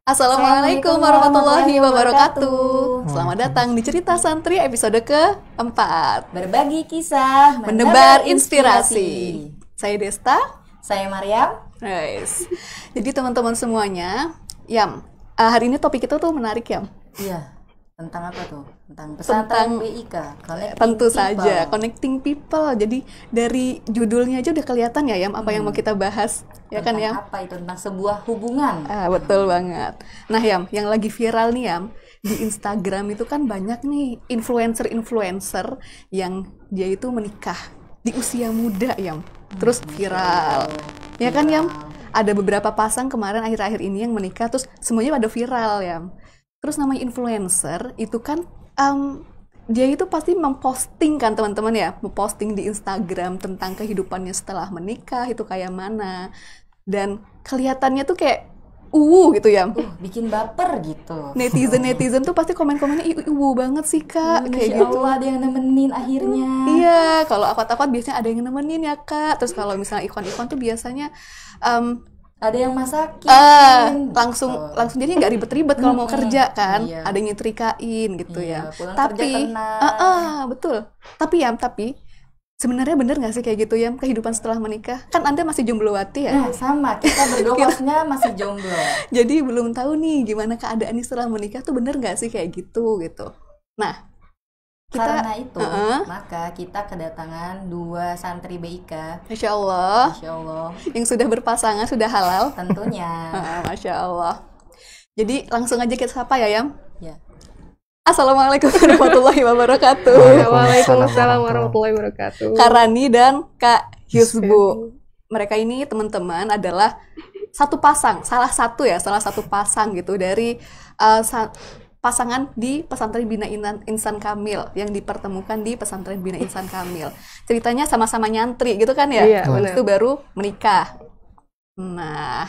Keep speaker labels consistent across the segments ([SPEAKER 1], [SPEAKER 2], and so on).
[SPEAKER 1] Assalamualaikum warahmatullahi wabarakatuh. Selamat datang di Cerita Santri episode keempat.
[SPEAKER 2] Berbagi kisah,
[SPEAKER 1] Menebar inspirasi. Saya Desta.
[SPEAKER 2] Saya Maryam.
[SPEAKER 1] Guys, jadi teman-teman semuanya, Yam, hari ini topik kita tuh menarik, Yam.
[SPEAKER 2] Iya, tentang apa tuh? Tentang pesantren BIK.
[SPEAKER 1] Tentu saja, connecting people. Jadi dari judulnya aja udah kelihatan ya, Yam, apa yang mau kita bahas. Ya kan, Yam?
[SPEAKER 2] Apa itu? Tentang sebuah hubungan.
[SPEAKER 1] Betul banget. Nah, Yam, yang lagi viral nih, Yam, di Instagram itu kan banyak nih influencer yang dia itu menikah di usia muda, Yam. Terus viral. Ya kan, Yam? Ada beberapa pasang kemarin akhir-akhir ini yang menikah, terus semuanya pada viral, Yam. Terus namanya influencer itu kan dia itu pasti memposting kan, teman-teman ya, memposting di Instagram tentang kehidupannya setelah menikah itu kayak mana, dan kelihatannya tuh kayak gitu ya,
[SPEAKER 2] bikin baper gitu.
[SPEAKER 1] netizen tuh pasti komen-komennya banget sih kak, kayak
[SPEAKER 2] Masya
[SPEAKER 1] gitu.
[SPEAKER 2] Allah, ada yang nemenin akhirnya.
[SPEAKER 1] Iya, kalau akad-akad biasanya ada yang nemenin ya kak. Terus kalau misalnya ikon-ikon tuh biasanya
[SPEAKER 2] ada yang masakin
[SPEAKER 1] langsung jadi nggak ribet-ribet kalau mau kerja kan.
[SPEAKER 2] Iya.
[SPEAKER 1] Ada yang nyetrikain gitu
[SPEAKER 2] Iya,
[SPEAKER 1] ya.
[SPEAKER 2] pulang
[SPEAKER 1] Tapi
[SPEAKER 2] kerja tenang.
[SPEAKER 1] betul. Tapi sebenarnya bener nggak sih kayak gitu ya kehidupan setelah menikah? Kan Anda masih jombloati ya.
[SPEAKER 2] Nah, sama, kita berdua hostnya masih jomblo.
[SPEAKER 1] Jadi belum tahu nih gimana keadaannya setelah menikah tuh, bener nggak sih kayak gitu. Nah,
[SPEAKER 2] Karena itu, maka kita kedatangan dua santri BIK.
[SPEAKER 1] Masya Allah,
[SPEAKER 2] Masya Allah,
[SPEAKER 1] yang sudah berpasangan, sudah halal.
[SPEAKER 2] tentunya.
[SPEAKER 1] Masya Allah. Jadi langsung aja kita sapa ya, Yam.
[SPEAKER 2] Ya.
[SPEAKER 1] Assalamualaikum warahmatullahi wabarakatuh.
[SPEAKER 3] Waalaikumsalam warahmatullahi wabarakatuh.
[SPEAKER 1] Kak Rani dan Kak Yusbu. Mereka ini teman-teman adalah salah satu pasang gitu dari pasangan di Pesantren Bina Insan Kamil yang dipertemukan di Pesantren Bina Insan Kamil. Ceritanya sama-sama nyantri gitu kan ya?
[SPEAKER 3] Iya, benar.
[SPEAKER 1] Itu baru menikah. Nah,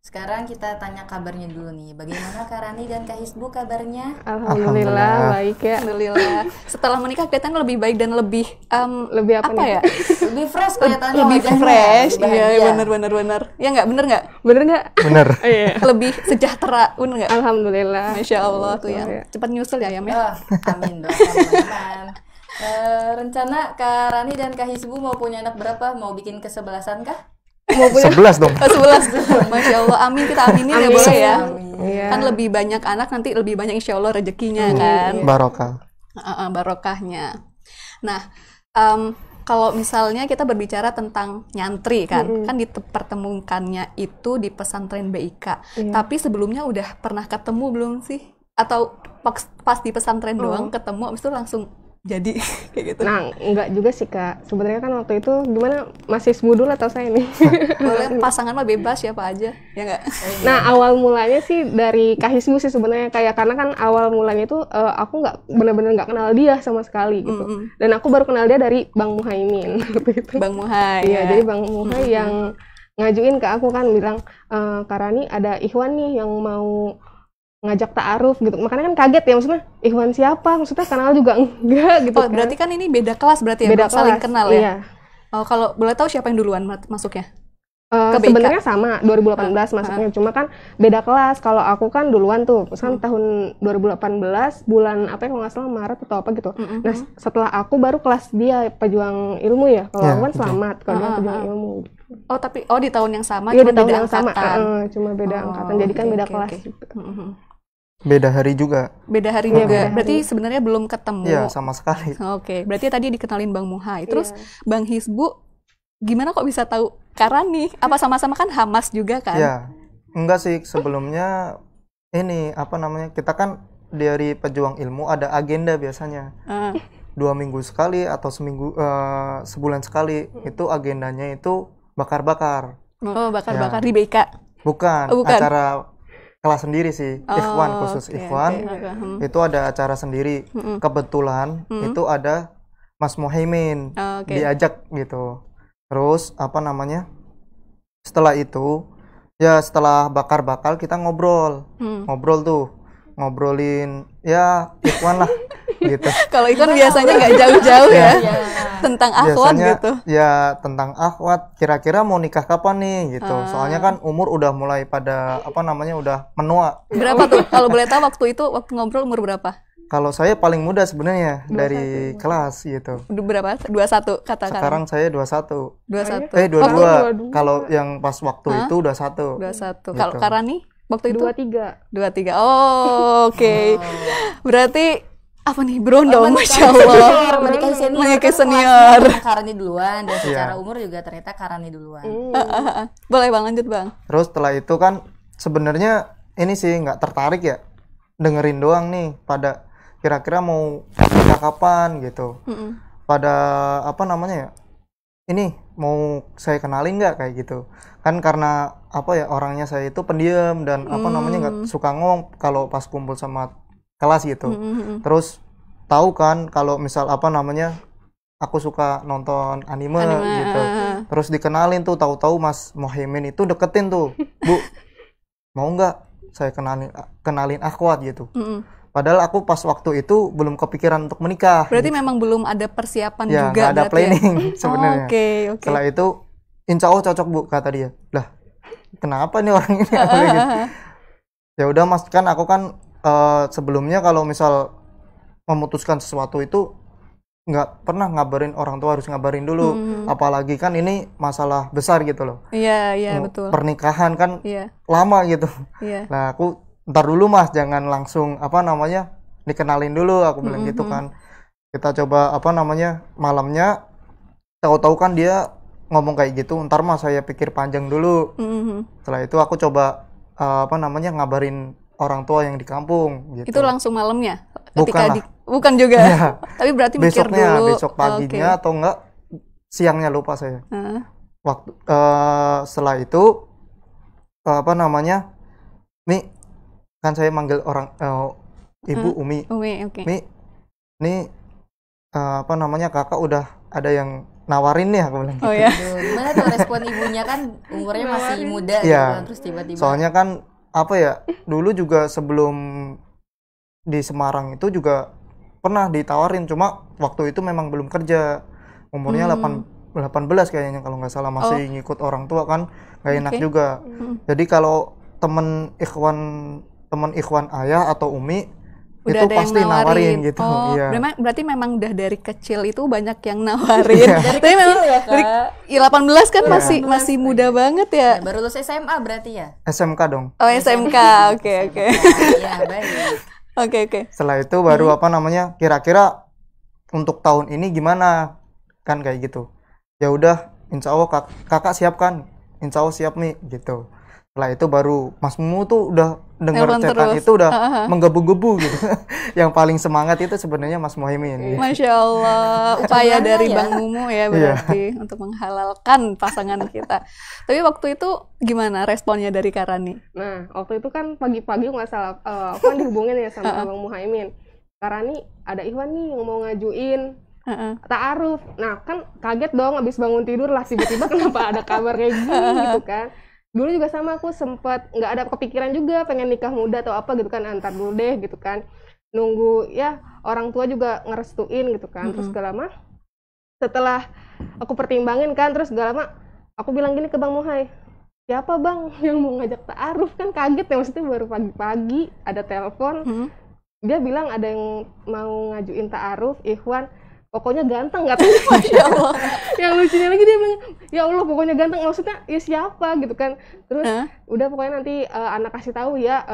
[SPEAKER 2] Sekarang kita tanya kabarnya dulu nih. Bagaimana Kak Rani dan Kak Hisbu kabarnya?
[SPEAKER 3] Alhamdulillah baik ya.
[SPEAKER 1] alhamdulillah. Setelah menikah kelihatan lebih baik dan lebih
[SPEAKER 3] Lebih apa nih?
[SPEAKER 1] ya?
[SPEAKER 2] Lebih fresh kelihatannya
[SPEAKER 1] Lebih
[SPEAKER 2] wajahnya.
[SPEAKER 1] fresh.
[SPEAKER 2] Lebih
[SPEAKER 1] Iya,
[SPEAKER 2] bahagia.
[SPEAKER 1] benar. Ya nggak? Bener nggak?
[SPEAKER 3] Bener nggak?
[SPEAKER 4] Bener.
[SPEAKER 3] Iya.
[SPEAKER 1] Lebih sejahtera, bener nggak?
[SPEAKER 3] Alhamdulillah.
[SPEAKER 1] Masya Allah tuh ya.
[SPEAKER 3] Iya.
[SPEAKER 1] Cepat nyusul ya, Yam ya.
[SPEAKER 2] Oh, amin doa teman-teman. Rencana Kak Rani dan Kak Hisbu mau punya anak berapa? Mau bikin kesebelasan kah?
[SPEAKER 3] Mau punya
[SPEAKER 4] 11 dong.
[SPEAKER 1] 11. Masya Allah, amin, kita aminin ya,
[SPEAKER 3] Amin.
[SPEAKER 1] boleh ya.
[SPEAKER 2] Amin.
[SPEAKER 3] Iya.
[SPEAKER 1] Kan lebih banyak anak nanti lebih banyak insya Allah rezekinya kan.
[SPEAKER 4] Barokah.
[SPEAKER 1] Barokahnya. Nah, kalau misalnya kita berbicara tentang nyantri kan dipertemukannya itu di pesantren BIK.
[SPEAKER 3] Iya.
[SPEAKER 1] Tapi sebelumnya udah pernah ketemu belum sih? Atau pas di pesantren doang ketemu, abis itu langsung jadi kayak gitu?
[SPEAKER 3] Nah, enggak juga sih Kak. Sebenarnya kan waktu itu gimana, masih semudul atau saya nih?
[SPEAKER 1] Boleh, pasangan mah bebas siapa aja, ya nggak?
[SPEAKER 3] Nah, awal mulanya sih dari Kak Hisbu sih sebenarnya, karena kan awal mulanya itu aku nggak benar-benar nggak kenal dia sama sekali gitu. Dan aku baru kenal dia dari Bang Muhaimin waktu itu.
[SPEAKER 1] Bang Muhai.
[SPEAKER 3] Iya,
[SPEAKER 1] ya.
[SPEAKER 3] jadi Bang Muhai yang ngajuin ke aku kan, bilang Kak Rani ada Ikhwan nih yang mau ngajak ta'aruf gitu. Makanya kan kaget ya, maksudnya Ikhwan siapa? Maksudnya kenal juga enggak gitu
[SPEAKER 1] Oh, berarti kan ini beda kelas berarti ya,
[SPEAKER 3] beda
[SPEAKER 1] belum saling
[SPEAKER 3] kelas,
[SPEAKER 1] kenal ya?
[SPEAKER 3] iya.
[SPEAKER 1] Oh, kalau boleh tahu siapa yang duluan masuknya? Ke BIK?
[SPEAKER 3] Sebenarnya sama 2018 masuknya, cuma kan beda kelas. Kalau aku kan duluan tuh, misalnya tahun 2018 bulan apa ya, kalau nggak salah Maret atau apa gitu. Nah, setelah aku baru kelas dia pejuang ilmu ya. Kalau
[SPEAKER 4] Ya,
[SPEAKER 3] aku kan
[SPEAKER 4] betul.
[SPEAKER 3] selamat, kalau dia pejuang ilmu.
[SPEAKER 1] Oh, tapi di tahun yang sama,
[SPEAKER 3] Iya,
[SPEAKER 1] cuma
[SPEAKER 3] di tahun
[SPEAKER 1] beda
[SPEAKER 3] yang sama,
[SPEAKER 1] angkatan.
[SPEAKER 3] cuma beda angkatan. Jadi kan
[SPEAKER 1] oke,
[SPEAKER 3] beda
[SPEAKER 1] oke,
[SPEAKER 3] kelas
[SPEAKER 1] oke.
[SPEAKER 3] juga.
[SPEAKER 4] Beda hari juga.
[SPEAKER 1] Beda hari
[SPEAKER 3] Iya,
[SPEAKER 1] juga.
[SPEAKER 3] beda hari.
[SPEAKER 1] Berarti sebenarnya belum ketemu.
[SPEAKER 4] Iya, sama sekali.
[SPEAKER 1] Oke, berarti tadi dikenalin Bang Muhai. Terus
[SPEAKER 3] Iya.
[SPEAKER 1] Bang Hisbu, gimana kok bisa tahu Karani? Apa sama-sama kan Hamas juga kan?
[SPEAKER 4] Iya. Enggak sih, sebelumnya ini apa namanya? Kita kan dari pejuang ilmu ada agenda biasanya.
[SPEAKER 1] Ah,
[SPEAKER 4] 2 minggu sekali atau sebulan sekali. Itu agendanya itu bakar-bakar.
[SPEAKER 1] oh, bakar-bakar
[SPEAKER 4] Ya.
[SPEAKER 1] di BIK.
[SPEAKER 4] Bukan,
[SPEAKER 1] Oh, bukan.
[SPEAKER 4] acara kelas sendiri sih. Ikhwan, khusus
[SPEAKER 1] oke,
[SPEAKER 4] Ikhwan.
[SPEAKER 1] oke.
[SPEAKER 4] Itu ada acara sendiri. Kebetulan itu ada Mas Muhaimin
[SPEAKER 1] Oh, oke.
[SPEAKER 4] diajak gitu. Terus apa namanya? Setelah itu ya setelah bakar-bakar kita ngobrol. Ngobrol tuh. Ngobrolin ya Ikhwan lah. gitu.
[SPEAKER 1] Kalau itu kan biasanya nggak jauh-jauh ya.
[SPEAKER 2] Iya.
[SPEAKER 1] Tentang akhwat
[SPEAKER 4] Biasanya
[SPEAKER 1] gitu.
[SPEAKER 4] ya tentang akhwat, kira-kira mau nikah kapan nih gitu. Soalnya kan umur udah mulai pada apa namanya udah menua.
[SPEAKER 1] Berapa tuh? Kalau boleh tahu waktu itu waktu ngobrol umur berapa?
[SPEAKER 4] Kalau saya paling muda sebenarnya dari kelas gitu.
[SPEAKER 1] Berapa? 21 katakan.
[SPEAKER 4] Sekarang saya 21.
[SPEAKER 1] 21.
[SPEAKER 4] 22. Kalau yang pas waktu itu 21.
[SPEAKER 1] 21.
[SPEAKER 4] Gitu.
[SPEAKER 1] Kalau Karani waktu itu
[SPEAKER 3] 23.
[SPEAKER 1] 23. Oh, oke. Berarti apa nih? Berondong, Masya Allah.
[SPEAKER 2] Menikahi senior.
[SPEAKER 1] Menikahi
[SPEAKER 2] kan
[SPEAKER 1] senior.
[SPEAKER 2] kelasnya Karani duluan dan secara
[SPEAKER 4] Iya.
[SPEAKER 2] umur juga ternyata Karani duluan.
[SPEAKER 1] Boleh Bang, lanjut Bang.
[SPEAKER 4] Terus setelah itu kan sebenarnya ini sih nggak tertarik ya, dengerin doang nih pada kira-kira mau nikah kapan gitu. Pada apa namanya ya, ini mau saya kenalin nggak kayak gitu. Kan karena apa ya, orangnya saya itu pendiam dan apa namanya nggak suka ngomong kalau pas kumpul sama kelas gitu. Terus tahu kan kalau misal apa namanya aku suka nonton anime gitu. Terus dikenalin tuh, tahu-tahu Mas Muhaimin itu deketin tuh, Bu, mau nggak saya kenalin akhwat gitu. Padahal aku pas waktu itu belum kepikiran untuk menikah.
[SPEAKER 1] Berarti memang belum ada persiapan
[SPEAKER 4] Ya,
[SPEAKER 1] juga
[SPEAKER 4] nggak ada
[SPEAKER 1] berarti
[SPEAKER 4] planning
[SPEAKER 1] ya?
[SPEAKER 4] sebenarnya.
[SPEAKER 1] Oke.
[SPEAKER 4] Setelah itu, insya Allah cocok Bu, kata dia. Lah, kenapa nih orang ini? Aku bilang gitu. Ya udah Mas, kan aku kan sebelumnya kalau misal memutuskan sesuatu itu nggak pernah ngabarin orang tua, harus ngabarin dulu. Apalagi kan ini masalah besar gitu loh.
[SPEAKER 1] Iya, iya betul.
[SPEAKER 4] Pernikahan kan
[SPEAKER 1] Iya,
[SPEAKER 4] lama gitu.
[SPEAKER 1] iya.
[SPEAKER 4] Nah aku ntar dulu Mas, jangan langsung apa namanya dikenalin dulu, aku bilang gitu kan. Kita coba apa namanya malamnya, tahu-tahu kan dia ngomong kayak gitu, ntar Mas saya pikir panjang dulu. Setelah itu aku coba apa namanya ngabarin orang tua yang di kampung gitu.
[SPEAKER 1] Itu langsung malamnya?
[SPEAKER 4] Bukan lah.
[SPEAKER 1] Bukan juga.
[SPEAKER 4] Iya.
[SPEAKER 1] Tapi berarti mikir
[SPEAKER 4] Besoknya,
[SPEAKER 1] dulu.
[SPEAKER 4] besok paginya atau enggak siangnya, lupa saya. Waktu setelah itu apa namanya, Mi, kan saya manggil orang ibu Umi.
[SPEAKER 1] Umi, oke.
[SPEAKER 4] Mi, ini apa namanya kakak udah ada yang nawarin nih, aku bilang gitu.
[SPEAKER 1] Oh ya.
[SPEAKER 2] Aduh, gimana tuh respon ibunya, kan umurnya masih muda gitu
[SPEAKER 4] Iya.
[SPEAKER 2] kan, terus tiba-tiba
[SPEAKER 4] Soalnya kan apa ya, dulu juga sebelum di Semarang itu juga pernah ditawarin, cuma waktu itu memang belum kerja, umurnya 18 kayaknya kalau nggak salah, masih ngikut orang tua kan, nggak enak juga. Jadi kalau temen ikhwan ayah atau umi
[SPEAKER 1] Udah
[SPEAKER 4] itu
[SPEAKER 1] ada yang
[SPEAKER 4] pasti nawarin gitu.
[SPEAKER 1] Oh,
[SPEAKER 4] Iya.
[SPEAKER 1] berarti memang udah dari kecil itu banyak yang nawarin.
[SPEAKER 4] Iya.
[SPEAKER 2] dari
[SPEAKER 1] Tapi
[SPEAKER 2] kecil
[SPEAKER 1] memang
[SPEAKER 2] ya
[SPEAKER 1] dari
[SPEAKER 2] Kak.
[SPEAKER 1] 18 kan masih muda banget ya.
[SPEAKER 2] Ya, baru lulus SMA berarti ya?
[SPEAKER 4] SMK dong.
[SPEAKER 1] Oh, SMK. Oke.
[SPEAKER 2] Iya, baik.
[SPEAKER 1] Oke.
[SPEAKER 4] Setelah itu baru apa namanya, kira-kira untuk tahun ini gimana kan, kayak gitu. Ya udah, insya Allah kakak siap kan, insya Allah siap nih gitu. Setelah itu baru Mas Mumu tuh udah dengar
[SPEAKER 1] Nelpon
[SPEAKER 4] chatan
[SPEAKER 1] terus.
[SPEAKER 4] itu udah menggebu-gebu gitu. Yang paling semangat itu sebenarnya Mas Muhaimin.
[SPEAKER 1] Masya Allah, upaya
[SPEAKER 2] Bagaimana
[SPEAKER 1] dari
[SPEAKER 2] ya?
[SPEAKER 1] Bang Mumu ya berarti untuk menghalalkan pasangan kita. Tapi waktu itu gimana responnya dari Karani?
[SPEAKER 3] Nah, waktu itu kan pagi-pagi nggak salah, aku kan dihubungin ya sama Bang Muhaimin. Karani, ada Ikhwan nih yang mau ngajuin ta'aruf. Nah, kan kaget dong abis bangun tidur lah, tiba-tiba kenapa ada kabar kayak gini gitu kan. Dulu juga sama, aku sempet nggak ada kepikiran juga pengen nikah muda atau apa gitu kan, antar dulu deh gitu kan. Nunggu ya orang tua juga ngerestuin gitu kan. Terus gak lama setelah aku pertimbangin kan, terus gak lama aku bilang gini ke Bang Muhai, siapa Bang yang mau ngajak ta'aruf? Kan kaget ya, maksudnya baru pagi-pagi ada telepon. Dia bilang ada yang mau ngajuin ta'aruf, Ikhwan, pokoknya ganteng katanya. Masya Allah. Yang lucunya lagi dia bilang, ya Allah pokoknya ganteng, maksudnya ya siapa gitu kan. Terus udah pokoknya nanti anak kasih tahu ya,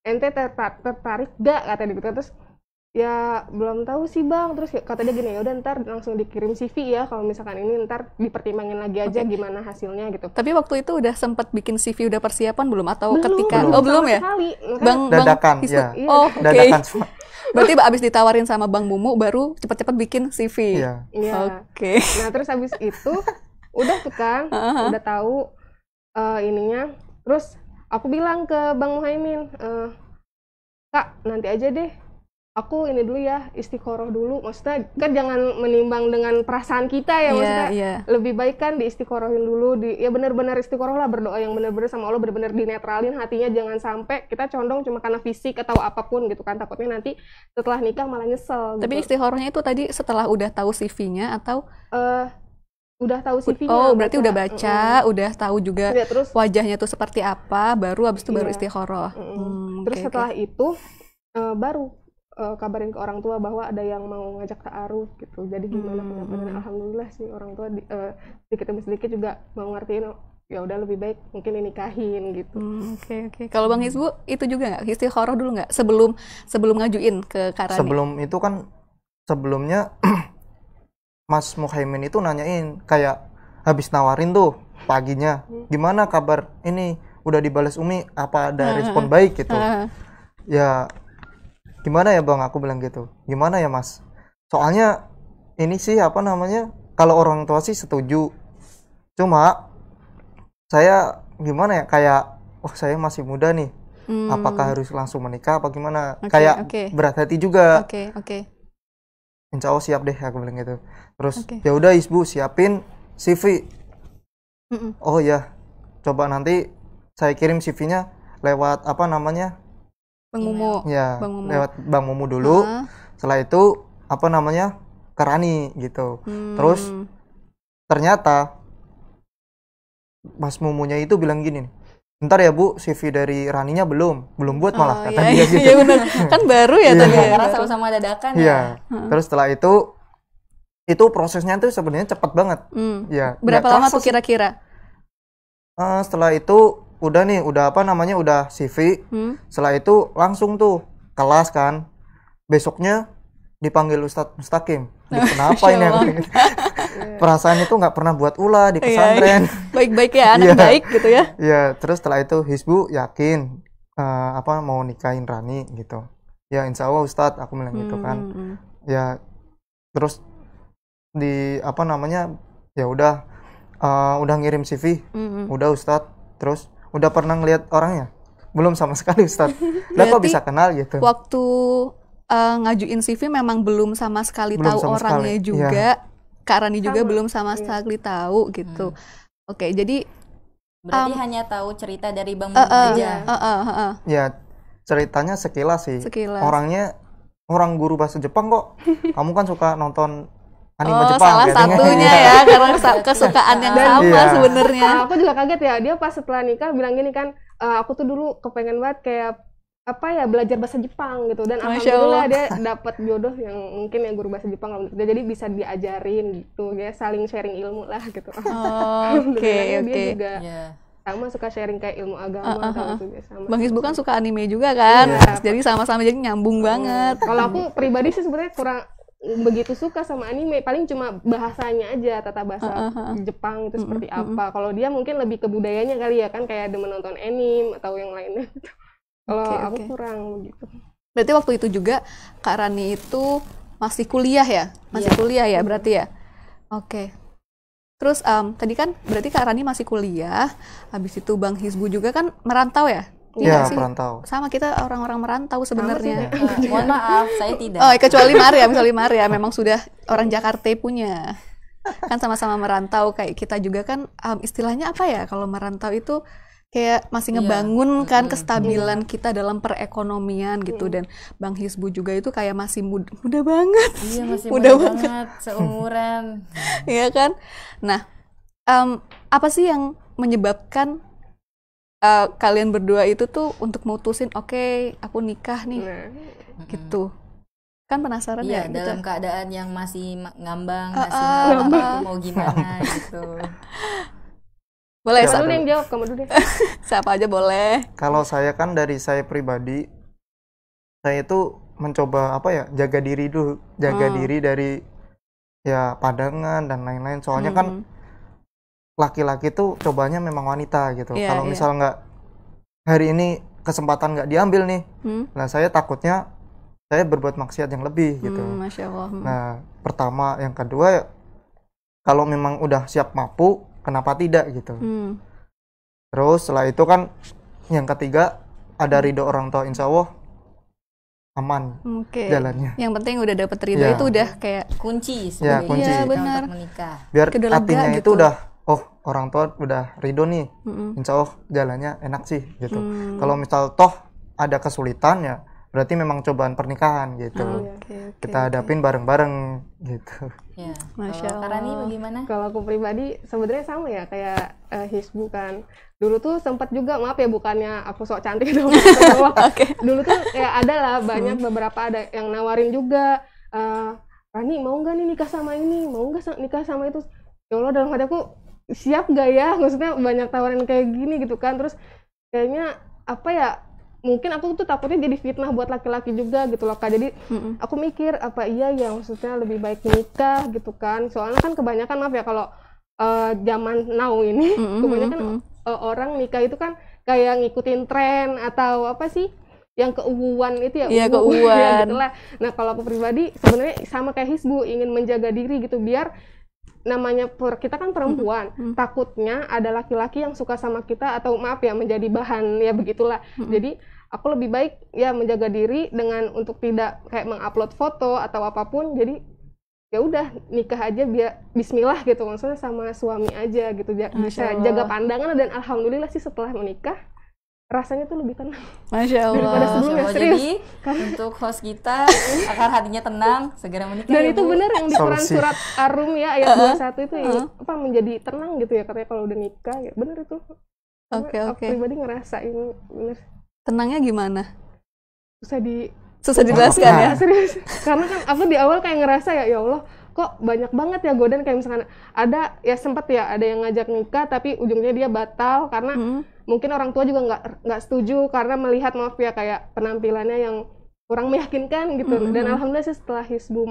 [SPEAKER 3] ente tertarik gak katanya gitu. Terus ya belum tahu sih Bang. Terus kata dia gini, ya udah ntar langsung dikirim CV ya, kalau misalkan ini ntar dipertimbangin lagi aja gimana hasilnya gitu.
[SPEAKER 1] Tapi waktu itu udah sempat bikin CV, udah persiapan belum atau
[SPEAKER 3] Belum,
[SPEAKER 1] ketika
[SPEAKER 3] belum
[SPEAKER 1] oh belum
[SPEAKER 3] sama
[SPEAKER 1] ya?
[SPEAKER 3] sekali.
[SPEAKER 1] Bang
[SPEAKER 4] Dadakan,
[SPEAKER 1] Hisnu-
[SPEAKER 4] ya.
[SPEAKER 3] Iya.
[SPEAKER 1] Oh, oke.
[SPEAKER 4] Dadakan semua.
[SPEAKER 1] Berarti abis ditawarin sama Bang Mumu baru cepet-cepet bikin CV.
[SPEAKER 4] Iya.
[SPEAKER 3] Iya.
[SPEAKER 1] Oke.
[SPEAKER 3] Nah terus habis itu udah tuh kan, udah tahu ininya. Terus aku bilang ke Bang Muhaimin, Kak nanti aja deh aku ini dulu ya, istiqoroh dulu. Maksudnya kan jangan menimbang dengan perasaan kita ya, maksudnya lebih baik kan diistiqorohin dulu, ya benar-benar istiqoroh lah, berdoa yang benar-benar sama Allah, benar-benar dinetralin hatinya, jangan sampai kita condong cuma karena fisik atau apapun gitu kan, takutnya nanti setelah nikah malah nyesel.
[SPEAKER 1] Tapi
[SPEAKER 3] gitu.
[SPEAKER 1] istiqorohnya itu tadi setelah udah tahu CV-nya atau
[SPEAKER 3] udah tahu CV-nya.
[SPEAKER 1] Oh, berarti udah baca, udah tahu juga
[SPEAKER 3] ya, terus
[SPEAKER 1] wajahnya tuh seperti apa, baru habis itu baru istiqoroh.
[SPEAKER 3] Terus setelah itu baru kabarin ke orang tua bahwa ada yang mau ngajak ta'aruf gitu. Jadi gimana pendapatnya? Alhamdulillah sih orang tua sedikit demi sedikit juga mau ngertiin, ya udah lebih baik mungkin dinikahin gitu.
[SPEAKER 1] Oke. Kalau Bang Hizbu itu juga nggak istiqoroh dulu nggak sebelum ngajuin ke Karani?
[SPEAKER 4] Sebelum itu kan sebelumnya Mas Muhaimin itu nanyain kayak habis nawarin tuh paginya, gimana kabar ini udah dibales Umi, apa ada respon baik gitu. Ya gimana ya Bang, aku bilang gitu. Gimana ya Mas? Soalnya ini sih apa namanya, kalau orang tua sih setuju. Cuma saya gimana ya, kayak saya masih muda nih. Apakah harus langsung menikah apa gimana? Kayak berat hati juga.
[SPEAKER 1] Oke.
[SPEAKER 4] Insya Allah siap deh, aku bilang gitu. Terus ya udah Isbu siapin CV. Oh ya, coba nanti saya kirim CV-nya lewat apa namanya?
[SPEAKER 1] Bang Mumu.
[SPEAKER 4] Ya, lewat Bang Mumu dulu. Setelah itu apa namanya? Karani gitu. Terus ternyata Mas Mumunya itu bilang gini nih, bentar ya Bu, CV dari Raninya belum buat malah kata dia gitu.
[SPEAKER 1] Iya benar. Kan baru ya tadi ya.
[SPEAKER 2] Karena sama-sama dadakan ya.
[SPEAKER 4] Iya. Terus setelah itu prosesnya tuh sebenarnya cepat banget. Ya.
[SPEAKER 1] Berapa lama tuh kira-kira?
[SPEAKER 4] Setelah itu udah apa namanya, udah CV. Setelah itu langsung tuh kelas kan. Besoknya dipanggil Ustadz Mustaqim. Kenapa ini aku? Perasaan itu nggak pernah buat ulah di pesantren.
[SPEAKER 1] Baik-baik ya, anak baik gitu ya.
[SPEAKER 4] Iya, terus setelah itu Hizbu yakin mau nikahin Rani gitu. Ya insya Allah Ustadz, aku bilang gitu kan. Ya terus di apa namanya, ya udah ngirim CV, udah Ustadz. Terus udah pernah ngeliat orangnya? Belum sama sekali Ustadz. Lah kok bisa kenal gitu?
[SPEAKER 1] Waktu ngajuin CV memang belum sama sekali tahu orangnya juga. Kak Rani juga belum sama sekali tahu gitu. Oke, jadi
[SPEAKER 2] berarti hanya tahu cerita dari Bang Mumu aja.
[SPEAKER 4] Ya, ceritanya sekilas sih.
[SPEAKER 1] Sekilas.
[SPEAKER 4] Orang guru bahasa Jepang kok. Kamu kan suka nonton anime Jepang.
[SPEAKER 1] Salah satunya ya, karena kesukaan yang sama sebenarnya.
[SPEAKER 3] Aku juga kaget ya, dia pas setelah nikah bilang gini kan, aku tuh dulu kepengen banget kayak belajar bahasa Jepang gitu, dan alhamdulillah dia dapat jodoh yang mungkin yang guru bahasa Jepang, jadi bisa diajarin gitu ya, saling sharing ilmu lah gitu. Dia juga sama suka sharing kayak ilmu agama atau juga sama.
[SPEAKER 1] Bang Hizbu kan suka anime juga kan, jadi sama-sama jadi nyambung banget.
[SPEAKER 3] Kalau aku pribadi sih sebenarnya kurang begitu suka sama anime, paling cuma bahasanya aja, tata bahasa Jepang itu seperti apa. Kalau dia mungkin lebih ke budayanya kali ya kan, kayak demen nonton anime atau yang lainnya. Kalau aku kurang begitu.
[SPEAKER 1] Berarti waktu itu juga Kak Rani itu masih kuliah ya? Kuliah ya berarti ya? Oke. Terus tadi kan berarti Kak Rani masih kuliah, habis itu Bang Hizbu juga kan merantau ya?
[SPEAKER 4] Iya, merantau.
[SPEAKER 1] Sama kita orang-orang merantau sebenarnya.
[SPEAKER 2] Mohon maaf, saya tidak.
[SPEAKER 1] Oh, kecuali Maria memang sudah orang Jakarta punya. Kan sama-sama merantau, kayak kita juga kan istilahnya apa ya kalau merantau itu kayak masih ngebangun kan kestabilan kita dalam perekonomian gitu. Dan Bang Hizbu juga itu kayak masih muda banget.
[SPEAKER 2] Iya, masih muda banget, seumuran.
[SPEAKER 1] Iya kan? Nah, apa sih yang menyebabkan kalian berdua itu tuh untuk mutusin oke, aku nikah nih gitu? Kan penasaran ya
[SPEAKER 2] dalam
[SPEAKER 1] gitu.
[SPEAKER 2] Keadaan yang masih ngambang, masih mau gimana gitu.
[SPEAKER 1] Boleh,
[SPEAKER 3] dulu yang jawab, kamu dulu deh.
[SPEAKER 1] Siapa aja boleh.
[SPEAKER 4] Kalau saya kan dari saya pribadi, saya itu mencoba jaga diri dulu, diri dari ya pandangan dan lain-lain. Soalnya kan laki-laki tuh cobanya memang wanita gitu. Kalau misal nggak hari ini kesempatan nggak diambil nih, nah saya takutnya saya berbuat maksiat yang lebih gitu.
[SPEAKER 1] Masya Allah.
[SPEAKER 4] Nah pertama, yang kedua kalau memang udah siap mampu, kenapa tidak gitu. Terus setelah itu kan yang ketiga ada ridho orang tua, insya Allah aman
[SPEAKER 1] Oke.
[SPEAKER 4] jalannya.
[SPEAKER 1] Yang penting udah dapet ridho
[SPEAKER 4] Ya.
[SPEAKER 1] itu udah kayak
[SPEAKER 2] Kunci
[SPEAKER 4] Ya,
[SPEAKER 2] sebenarnya
[SPEAKER 4] kunci.
[SPEAKER 1] Iya,
[SPEAKER 2] kita
[SPEAKER 1] benar.
[SPEAKER 2] untuk menikah.
[SPEAKER 4] Biar
[SPEAKER 1] Udah lega
[SPEAKER 4] hatinya itu
[SPEAKER 1] gitu.
[SPEAKER 4] udah, oh orang tua udah ridho nih, insya Allah jalannya enak sih gitu. Kalau misal toh ada kesulitan ya berarti memang cobaan pernikahan gitu.
[SPEAKER 1] Oke,
[SPEAKER 4] Kita hadapin bareng-bareng gitu.
[SPEAKER 2] Ya.
[SPEAKER 1] Masya
[SPEAKER 2] Kalau Kak Rani
[SPEAKER 1] Allah.
[SPEAKER 2] bagaimana?
[SPEAKER 3] Kalau aku pribadi sebenarnya sama ya kayak Hizbu kan. Dulu tuh sempat juga, maaf ya bukannya aku sok cantik dong. Dulu tuh kayak ada lah banyak beberapa ada yang nawarin juga, Rani mau nggak nih nikah sama ini, mau nggak nikah sama itu. Ya Allah, dalam hati aku siap gak ya? Maksudnya banyak tawaran kayak gini gitu kan. Terus kayaknya apa ya? Mungkin aku tuh takutnya jadi fitnah buat laki-laki juga gitu loh Kak. Jadi aku mikir apa iya ya maksudnya lebih baik nikah gitu kan. Soalnya kan kebanyakan maaf ya kalau zaman now ini kebanyakan orang nikah itu kan kayak ngikutin tren atau apa sih yang keuuan itu ya.
[SPEAKER 1] Iya,
[SPEAKER 3] ya
[SPEAKER 1] keuuan.
[SPEAKER 3] gitu lah. Nah kalau aku pribadi sebenarnya sama kayak Hizbu, ingin menjaga diri gitu biar namanya kita kan perempuan, takutnya ada laki-laki yang suka sama kita atau maaf ya menjadi bahan ya begitulah. Jadi aku lebih baik ya menjaga diri dengan untuk tidak kayak mengupload foto atau apapun. Jadi ya udah nikah aja biar bismillah gitu, maksudnya sama suami aja gitu, bisa jaga pandangan. Dan alhamdulillah sih setelah menikah rasanya tuh lebih tenang.
[SPEAKER 1] Masya
[SPEAKER 3] Daripada
[SPEAKER 1] Allah.
[SPEAKER 3] sebelumnya.
[SPEAKER 2] Masya Allah.
[SPEAKER 3] serius.
[SPEAKER 2] Jadi untuk host kita agar hatinya tenang, segera menikah.
[SPEAKER 3] Dan
[SPEAKER 2] ya,
[SPEAKER 3] itu
[SPEAKER 2] Bu.
[SPEAKER 3] benar yang di Quran
[SPEAKER 4] Solusi.
[SPEAKER 3] surat Ar-Rum ya ayat 21 itu ya, apa menjadi tenang gitu ya katanya kalau udah nikah ya. Benar itu.
[SPEAKER 1] Oke,
[SPEAKER 3] Aku
[SPEAKER 1] oke.
[SPEAKER 3] pribadi ngerasain bener
[SPEAKER 1] Tenangnya gimana?
[SPEAKER 3] susah
[SPEAKER 1] Dijelaskan ya?
[SPEAKER 3] serius. Karena kan aku di awal kayak ngerasa ya Allah kok banyak banget ya godaan, kayak misalkan ada ya sempat ya ada yang ngajak nikah tapi ujungnya dia batal karena mungkin orang tua juga nggak setuju karena melihat maaf ya kayak penampilannya yang kurang meyakinkan gitu. Dan alhamdulillah sih setelah Hizbu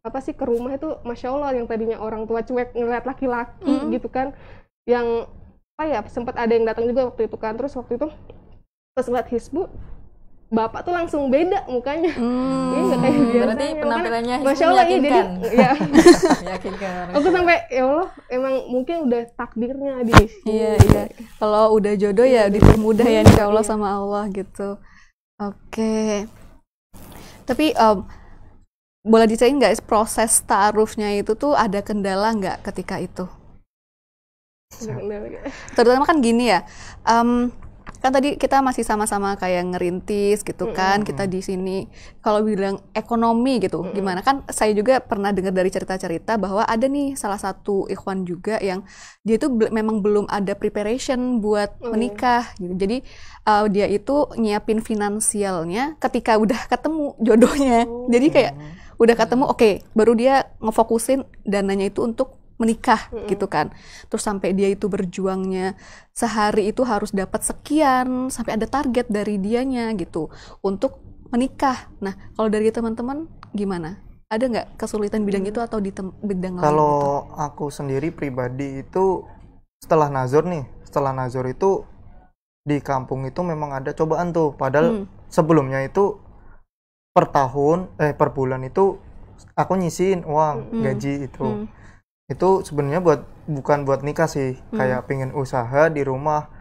[SPEAKER 3] apa sih ke rumah itu Masya Allah, yang tadinya orang tua cuek ngeliat laki-laki gitu kan, yang apa ya sempat ada yang datang juga waktu itu kan. Terus waktu itu pas ngeliat Hizbu, bapak tuh langsung beda mukanya. Ini nggak kayak biasanya.
[SPEAKER 2] Berarti penampilannya
[SPEAKER 3] Makanya, Masya Allah ya, jadi
[SPEAKER 2] meyakinkan.
[SPEAKER 3] ya
[SPEAKER 2] Meyakinkan.
[SPEAKER 3] aku sampai ya Allah emang mungkin udah takdirnya di sini.
[SPEAKER 1] Iya, iya. Kalau udah jodoh ya dipermudah ya insya Allah sama Allah gitu. Oke. Tapi boleh diceritain nggak proses ta'arufnya itu tuh ada kendala nggak ketika itu? Terutama kan gini ya, kan tadi kita masih sama-sama kayak ngerintis gitu kan, kita di sini kalau bilang ekonomi gitu gimana, kan saya juga pernah dengar dari cerita-cerita bahwa ada nih salah satu ikhwan juga yang dia tuh memang belum ada preparation buat menikah gitu. Jadi dia itu nyiapin finansialnya ketika udah ketemu jodohnya. Jadi kayak udah ketemu, oke, baru dia ngefokusin dananya itu untuk menikah gitu kan. Terus sampai dia itu berjuangnya sehari itu harus dapat sekian, sampai ada target dari dianya gitu untuk menikah. Nah, kalau dari teman-teman gimana? Ada nggak kesulitan bidang itu atau di bidang lain?
[SPEAKER 4] Kalau aku sendiri pribadi itu setelah nazar itu di kampung itu memang ada cobaan tuh. Padahal sebelumnya itu per bulan itu aku nyisihin uang gaji itu. Itu sebenarnya bukan buat nikah sih, kayak pengen usaha di rumah,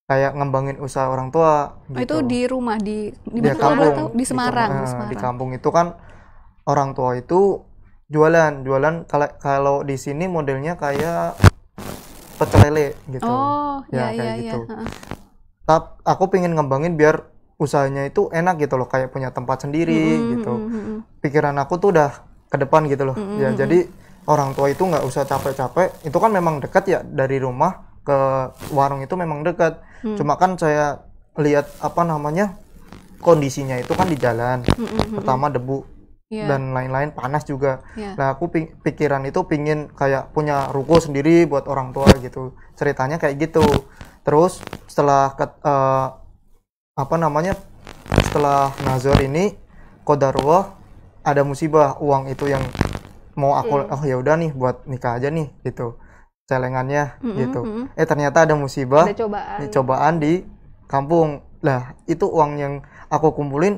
[SPEAKER 4] kayak ngembangin usaha orang tua gitu.
[SPEAKER 1] Itu di rumah di
[SPEAKER 4] kampung,
[SPEAKER 1] atau di Semarang,
[SPEAKER 4] di
[SPEAKER 1] di Semarang.
[SPEAKER 4] Di kampung itu kan orang tua itu jualan kalau di sini modelnya kayak pecel lele gitu.
[SPEAKER 1] Oh,
[SPEAKER 4] ya
[SPEAKER 1] iya,
[SPEAKER 4] kayak
[SPEAKER 1] iya,
[SPEAKER 4] gitu.
[SPEAKER 1] iya.
[SPEAKER 4] Tapi aku pengen ngembangin biar usahanya itu enak gitu loh, kayak punya tempat sendiri gitu. Pikiran aku tuh udah ke depan gitu loh. Ya jadi orang tua itu nggak usah capek-capek, itu kan memang dekat ya, dari rumah ke warung itu memang dekat. Cuma kan saya lihat kondisinya itu kan di jalan, pertama debu dan lain-lain, panas juga. Nah aku pikiran itu pingin kayak punya ruko sendiri buat orang tua gitu, ceritanya kayak gitu. Terus setelah setelah nazar ini qadarullah ada musibah, uang itu yang mau aku ya udah nih buat nikah aja nih gitu celengannya gitu. Ternyata ada musibah,
[SPEAKER 3] Ada
[SPEAKER 4] cobaan di kampung. Lah itu uang yang aku kumpulin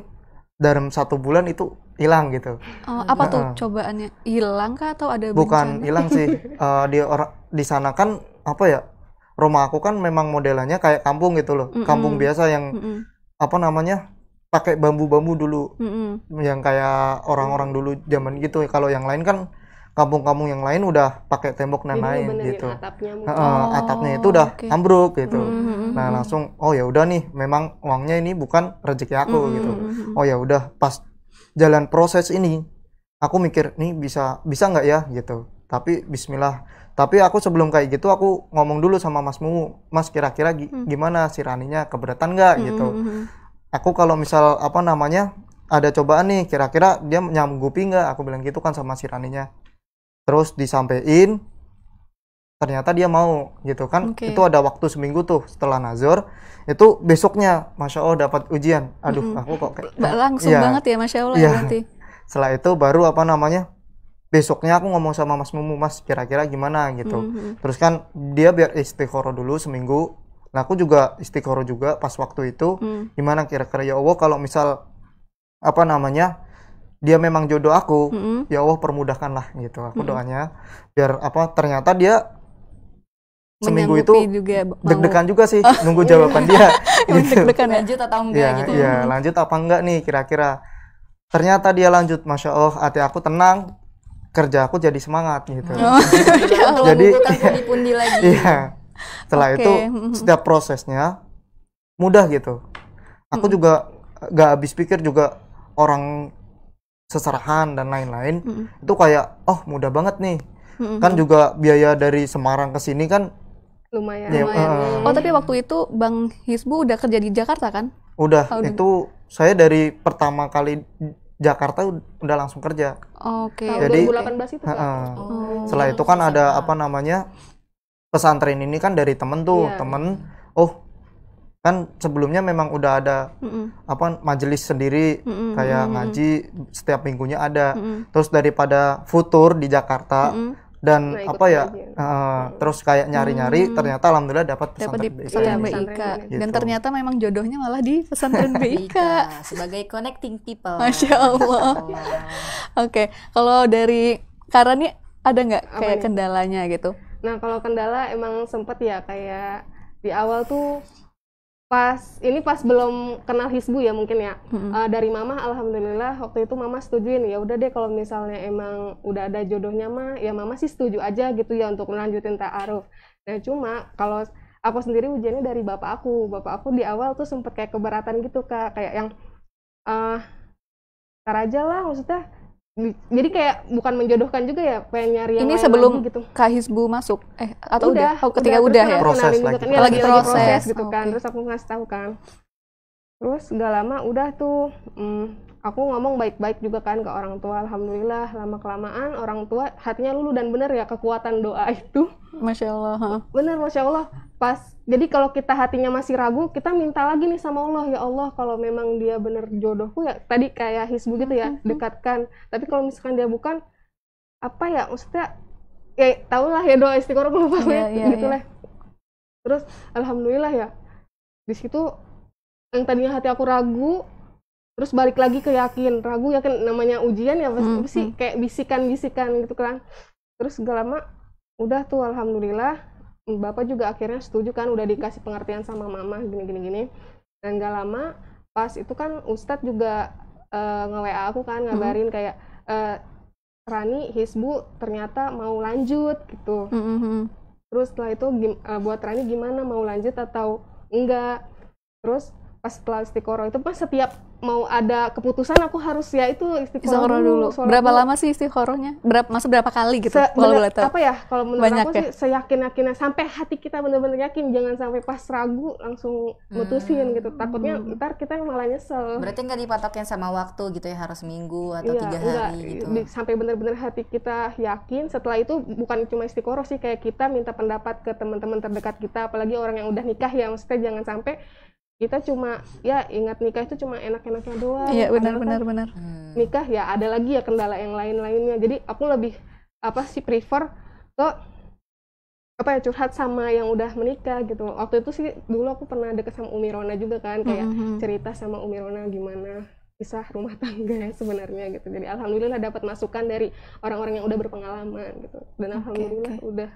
[SPEAKER 4] dalam 1 bulan itu hilang gitu.
[SPEAKER 1] Oh, apa tuh cobaannya? Hilang kah atau ada
[SPEAKER 4] Bukan
[SPEAKER 1] bencana?
[SPEAKER 4] hilang sih. Di sana kan rumah aku kan memang modelannya kayak kampung gitu loh. Kampung biasa yang pakai bambu-bambu dulu,
[SPEAKER 1] Mm-mm.
[SPEAKER 4] yang kayak orang-orang dulu zaman gitu. Kalau yang lain kan kampung-kampung yang lain udah pakai tembok dan
[SPEAKER 3] Jadi lu
[SPEAKER 4] lain
[SPEAKER 3] benerin
[SPEAKER 4] gitu.
[SPEAKER 3] atapnya mungkin.
[SPEAKER 4] Heeh, atapnya itu udah
[SPEAKER 1] oke.
[SPEAKER 4] ambruk gitu. Nah langsung oh ya udah nih, memang uangnya ini bukan rezeki aku gitu. Oh ya udah, pas jalan proses ini aku mikir nih bisa nggak ya gitu. Tapi Bismillah. Tapi aku sebelum kayak gitu aku ngomong dulu sama Mas Mumu, Mas kira-kira gimana si Raninya, keberatan nggak gitu. Aku kalau misal apa namanya ada cobaan nih, kira-kira dia nyanggupi nggak, aku bilang gitu kan sama si Raninya. Terus disampein, ternyata dia mau gitu kan.
[SPEAKER 1] Oke.
[SPEAKER 4] Itu ada waktu seminggu tuh setelah nazar, itu besoknya Masya Allah dapat ujian. Aduh aku kok kayak
[SPEAKER 1] Langsung
[SPEAKER 4] Iya.
[SPEAKER 1] banget ya, Masya Allah
[SPEAKER 4] Iya.
[SPEAKER 1] ya berarti.
[SPEAKER 4] Setelah itu baru apa namanya, besoknya aku ngomong sama Mas Mumu, Mas kira-kira gimana gitu. Terus kan dia biar istikharah dulu seminggu. Nah aku juga istikharah juga pas waktu itu. Gimana kira-kira, ya Allah kalau misal apa namanya dia memang jodoh aku, ya Allah permudahkanlah gitu. Aku doanya biar apa, ternyata dia seminggu itu
[SPEAKER 1] Menyanggupi juga mau.
[SPEAKER 4] deg-degan juga sih nunggu jawaban dia gitu.
[SPEAKER 1] Deg-degan ya.
[SPEAKER 2] Lanjut atau enggak
[SPEAKER 4] Iya,
[SPEAKER 2] gitu.
[SPEAKER 4] iya, lanjut apa enggak nih kira-kira. Ternyata dia lanjut, Masya Allah, hati aku tenang, kerja aku jadi semangat gitu.
[SPEAKER 2] Kalau
[SPEAKER 4] Jadi-
[SPEAKER 2] bukan pundi-pundi lagi.
[SPEAKER 4] Iya. Setelah
[SPEAKER 1] Oke,
[SPEAKER 4] itu setiap prosesnya mudah gitu. Aku juga gak habis pikir juga orang seserahan dan lain-lain itu kayak oh mudah banget nih. Kan juga biaya dari Semarang ke sini kan
[SPEAKER 3] Lumayan.
[SPEAKER 4] ya,
[SPEAKER 1] Oh, tapi waktu itu Bang Hisbu udah kerja di Jakarta kan?
[SPEAKER 4] udah
[SPEAKER 1] Oh, udah.
[SPEAKER 4] itu saya dari pertama kali Jakarta udah langsung kerja.
[SPEAKER 1] Oke.
[SPEAKER 3] Tahun
[SPEAKER 4] Jadi-
[SPEAKER 3] 2018 itu Kak.
[SPEAKER 4] Heeh.
[SPEAKER 2] Oh.
[SPEAKER 4] Setelah itu kan ada apa namanya pesantren ini kan dari temen tuh,
[SPEAKER 3] Iya.
[SPEAKER 4] temen oh kan sebelumnya memang udah ada apa majelis sendiri kayak ngaji setiap minggunya ada. Terus daripada futur di Jakarta dan
[SPEAKER 3] Nah, ikut
[SPEAKER 4] apa ya
[SPEAKER 3] pengajian.
[SPEAKER 4] terus kayak nyari-nyari ternyata alhamdulillah dapat
[SPEAKER 1] Dapat di
[SPEAKER 4] pesantren BIK.
[SPEAKER 1] pesantren
[SPEAKER 3] Iya,
[SPEAKER 1] BIK.
[SPEAKER 3] pesantren
[SPEAKER 1] Dan
[SPEAKER 4] gitu.
[SPEAKER 1] ternyata memang jodohnya malah di pesantren BIK.
[SPEAKER 2] Ika, sebagai connecting people.
[SPEAKER 1] Masya Allah. Oke, kalau dari Kara nih ada nggak kayak
[SPEAKER 3] nih?
[SPEAKER 1] kendalanya gitu?
[SPEAKER 3] Nah, kalau kendala emang sempet ya kayak di awal tuh pas belum kenal Hizbu ya mungkin ya. Dari mama alhamdulillah waktu itu mama setujuin, ya udah deh kalau misalnya emang udah ada jodohnya mah ya mama sih setuju aja gitu ya untuk melanjutin ta'aruf. Nah, cuma kalau aku sendiri ujiannya dari bapak aku. Bapak aku di awal tuh sempet kayak keberatan gitu Kak, kayak yang tar aja lah maksudnya. Jadi kayak bukan menjodohkan juga ya, pengen nyari yang
[SPEAKER 1] Ini
[SPEAKER 3] lain
[SPEAKER 1] sebelum
[SPEAKER 3] lagi gitu.
[SPEAKER 1] Kak Hisbu masuk? Atau udah? Oh, ketika
[SPEAKER 3] terus
[SPEAKER 1] udah
[SPEAKER 3] kan
[SPEAKER 1] ya?
[SPEAKER 3] aku
[SPEAKER 4] Proses
[SPEAKER 3] kenalin juga
[SPEAKER 4] lagi.
[SPEAKER 3] kan, iya,
[SPEAKER 1] Lagi proses.
[SPEAKER 3] proses gitu kan.
[SPEAKER 1] Oke.
[SPEAKER 3] Terus aku ngasih tahu kan. Terus gak lama udah tuh aku ngomong baik-baik juga kan ke orang tua. Alhamdulillah lama kelamaan orang tua hatinya luluh dan bener ya kekuatan doa itu.
[SPEAKER 1] Masya Allah. Ha.
[SPEAKER 3] Bener, Masya Allah. Jadi kalau kita hatinya masih ragu, kita minta lagi nih sama Allah, ya Allah kalau memang dia bener jodohku ya, tadi kayak Hizbu gitu ya, dekatkan. Tapi kalau misalkan dia bukan, apa ya, maksudnya, ya tau lah ya doa istiqoroh lupa gue,
[SPEAKER 1] Iya,
[SPEAKER 3] gitu lah. Terus, Alhamdulillah ya, di situ yang tadinya hati aku ragu, terus balik lagi ke yakin, ragu yakin, namanya ujian ya pasti kayak bisikan-bisikan gitu kan. Terus gak lama, udah tuh Alhamdulillah, Bapak juga akhirnya setuju kan, udah dikasih pengertian sama mama gini. Dan gak lama pas itu kan Ustadz juga nge-WA aku kan, ngabarin kayak Rani Hizbu ternyata mau lanjut gitu. Terus setelah itu buat Rani gimana, mau lanjut atau enggak. Terus pas setelah istiqoroh itu pas setiap mau ada keputusan aku harus ya itu
[SPEAKER 1] Istiqoroh dulu.
[SPEAKER 3] sholat
[SPEAKER 1] Berapa
[SPEAKER 3] dulu.
[SPEAKER 1] lama sih istiqorohnya? Berapa kali gitu? Kalau boleh tahu.
[SPEAKER 3] Apa ya, kalau menurut
[SPEAKER 1] Banyak
[SPEAKER 3] aku
[SPEAKER 1] ya?
[SPEAKER 3] sih seyakin-yakinnya sampai hati kita bener-bener yakin, jangan sampai pas ragu langsung mutusin gitu, takutnya ntar kita malah nyesel.
[SPEAKER 2] Berarti nggak dipatokin sama waktu gitu ya, harus minggu atau
[SPEAKER 3] Iya,
[SPEAKER 2] 3
[SPEAKER 3] enggak,
[SPEAKER 2] hari gitu.
[SPEAKER 3] sampai bener-bener hati kita yakin. Setelah itu bukan cuma istiqoroh sih, kayak kita minta pendapat ke teman-teman terdekat kita, apalagi orang yang udah nikah ya, maksudnya jangan sampai kita cuma ya ingat nikah itu cuma enak-enaknya doang.
[SPEAKER 1] Iya,
[SPEAKER 3] Padahal
[SPEAKER 1] benar.
[SPEAKER 3] kan nikah ya ada lagi ya kendala yang lain-lainnya. Jadi aku lebih prefer ke curhat sama yang udah menikah gitu. Waktu itu sih dulu aku pernah deket sama Umi Rona juga kan, kayak cerita sama Umi Rona gimana kisah rumah tangga ya sebenarnya gitu. Jadi alhamdulillah dapat masukan dari orang-orang yang udah berpengalaman gitu. Dan alhamdulillah udah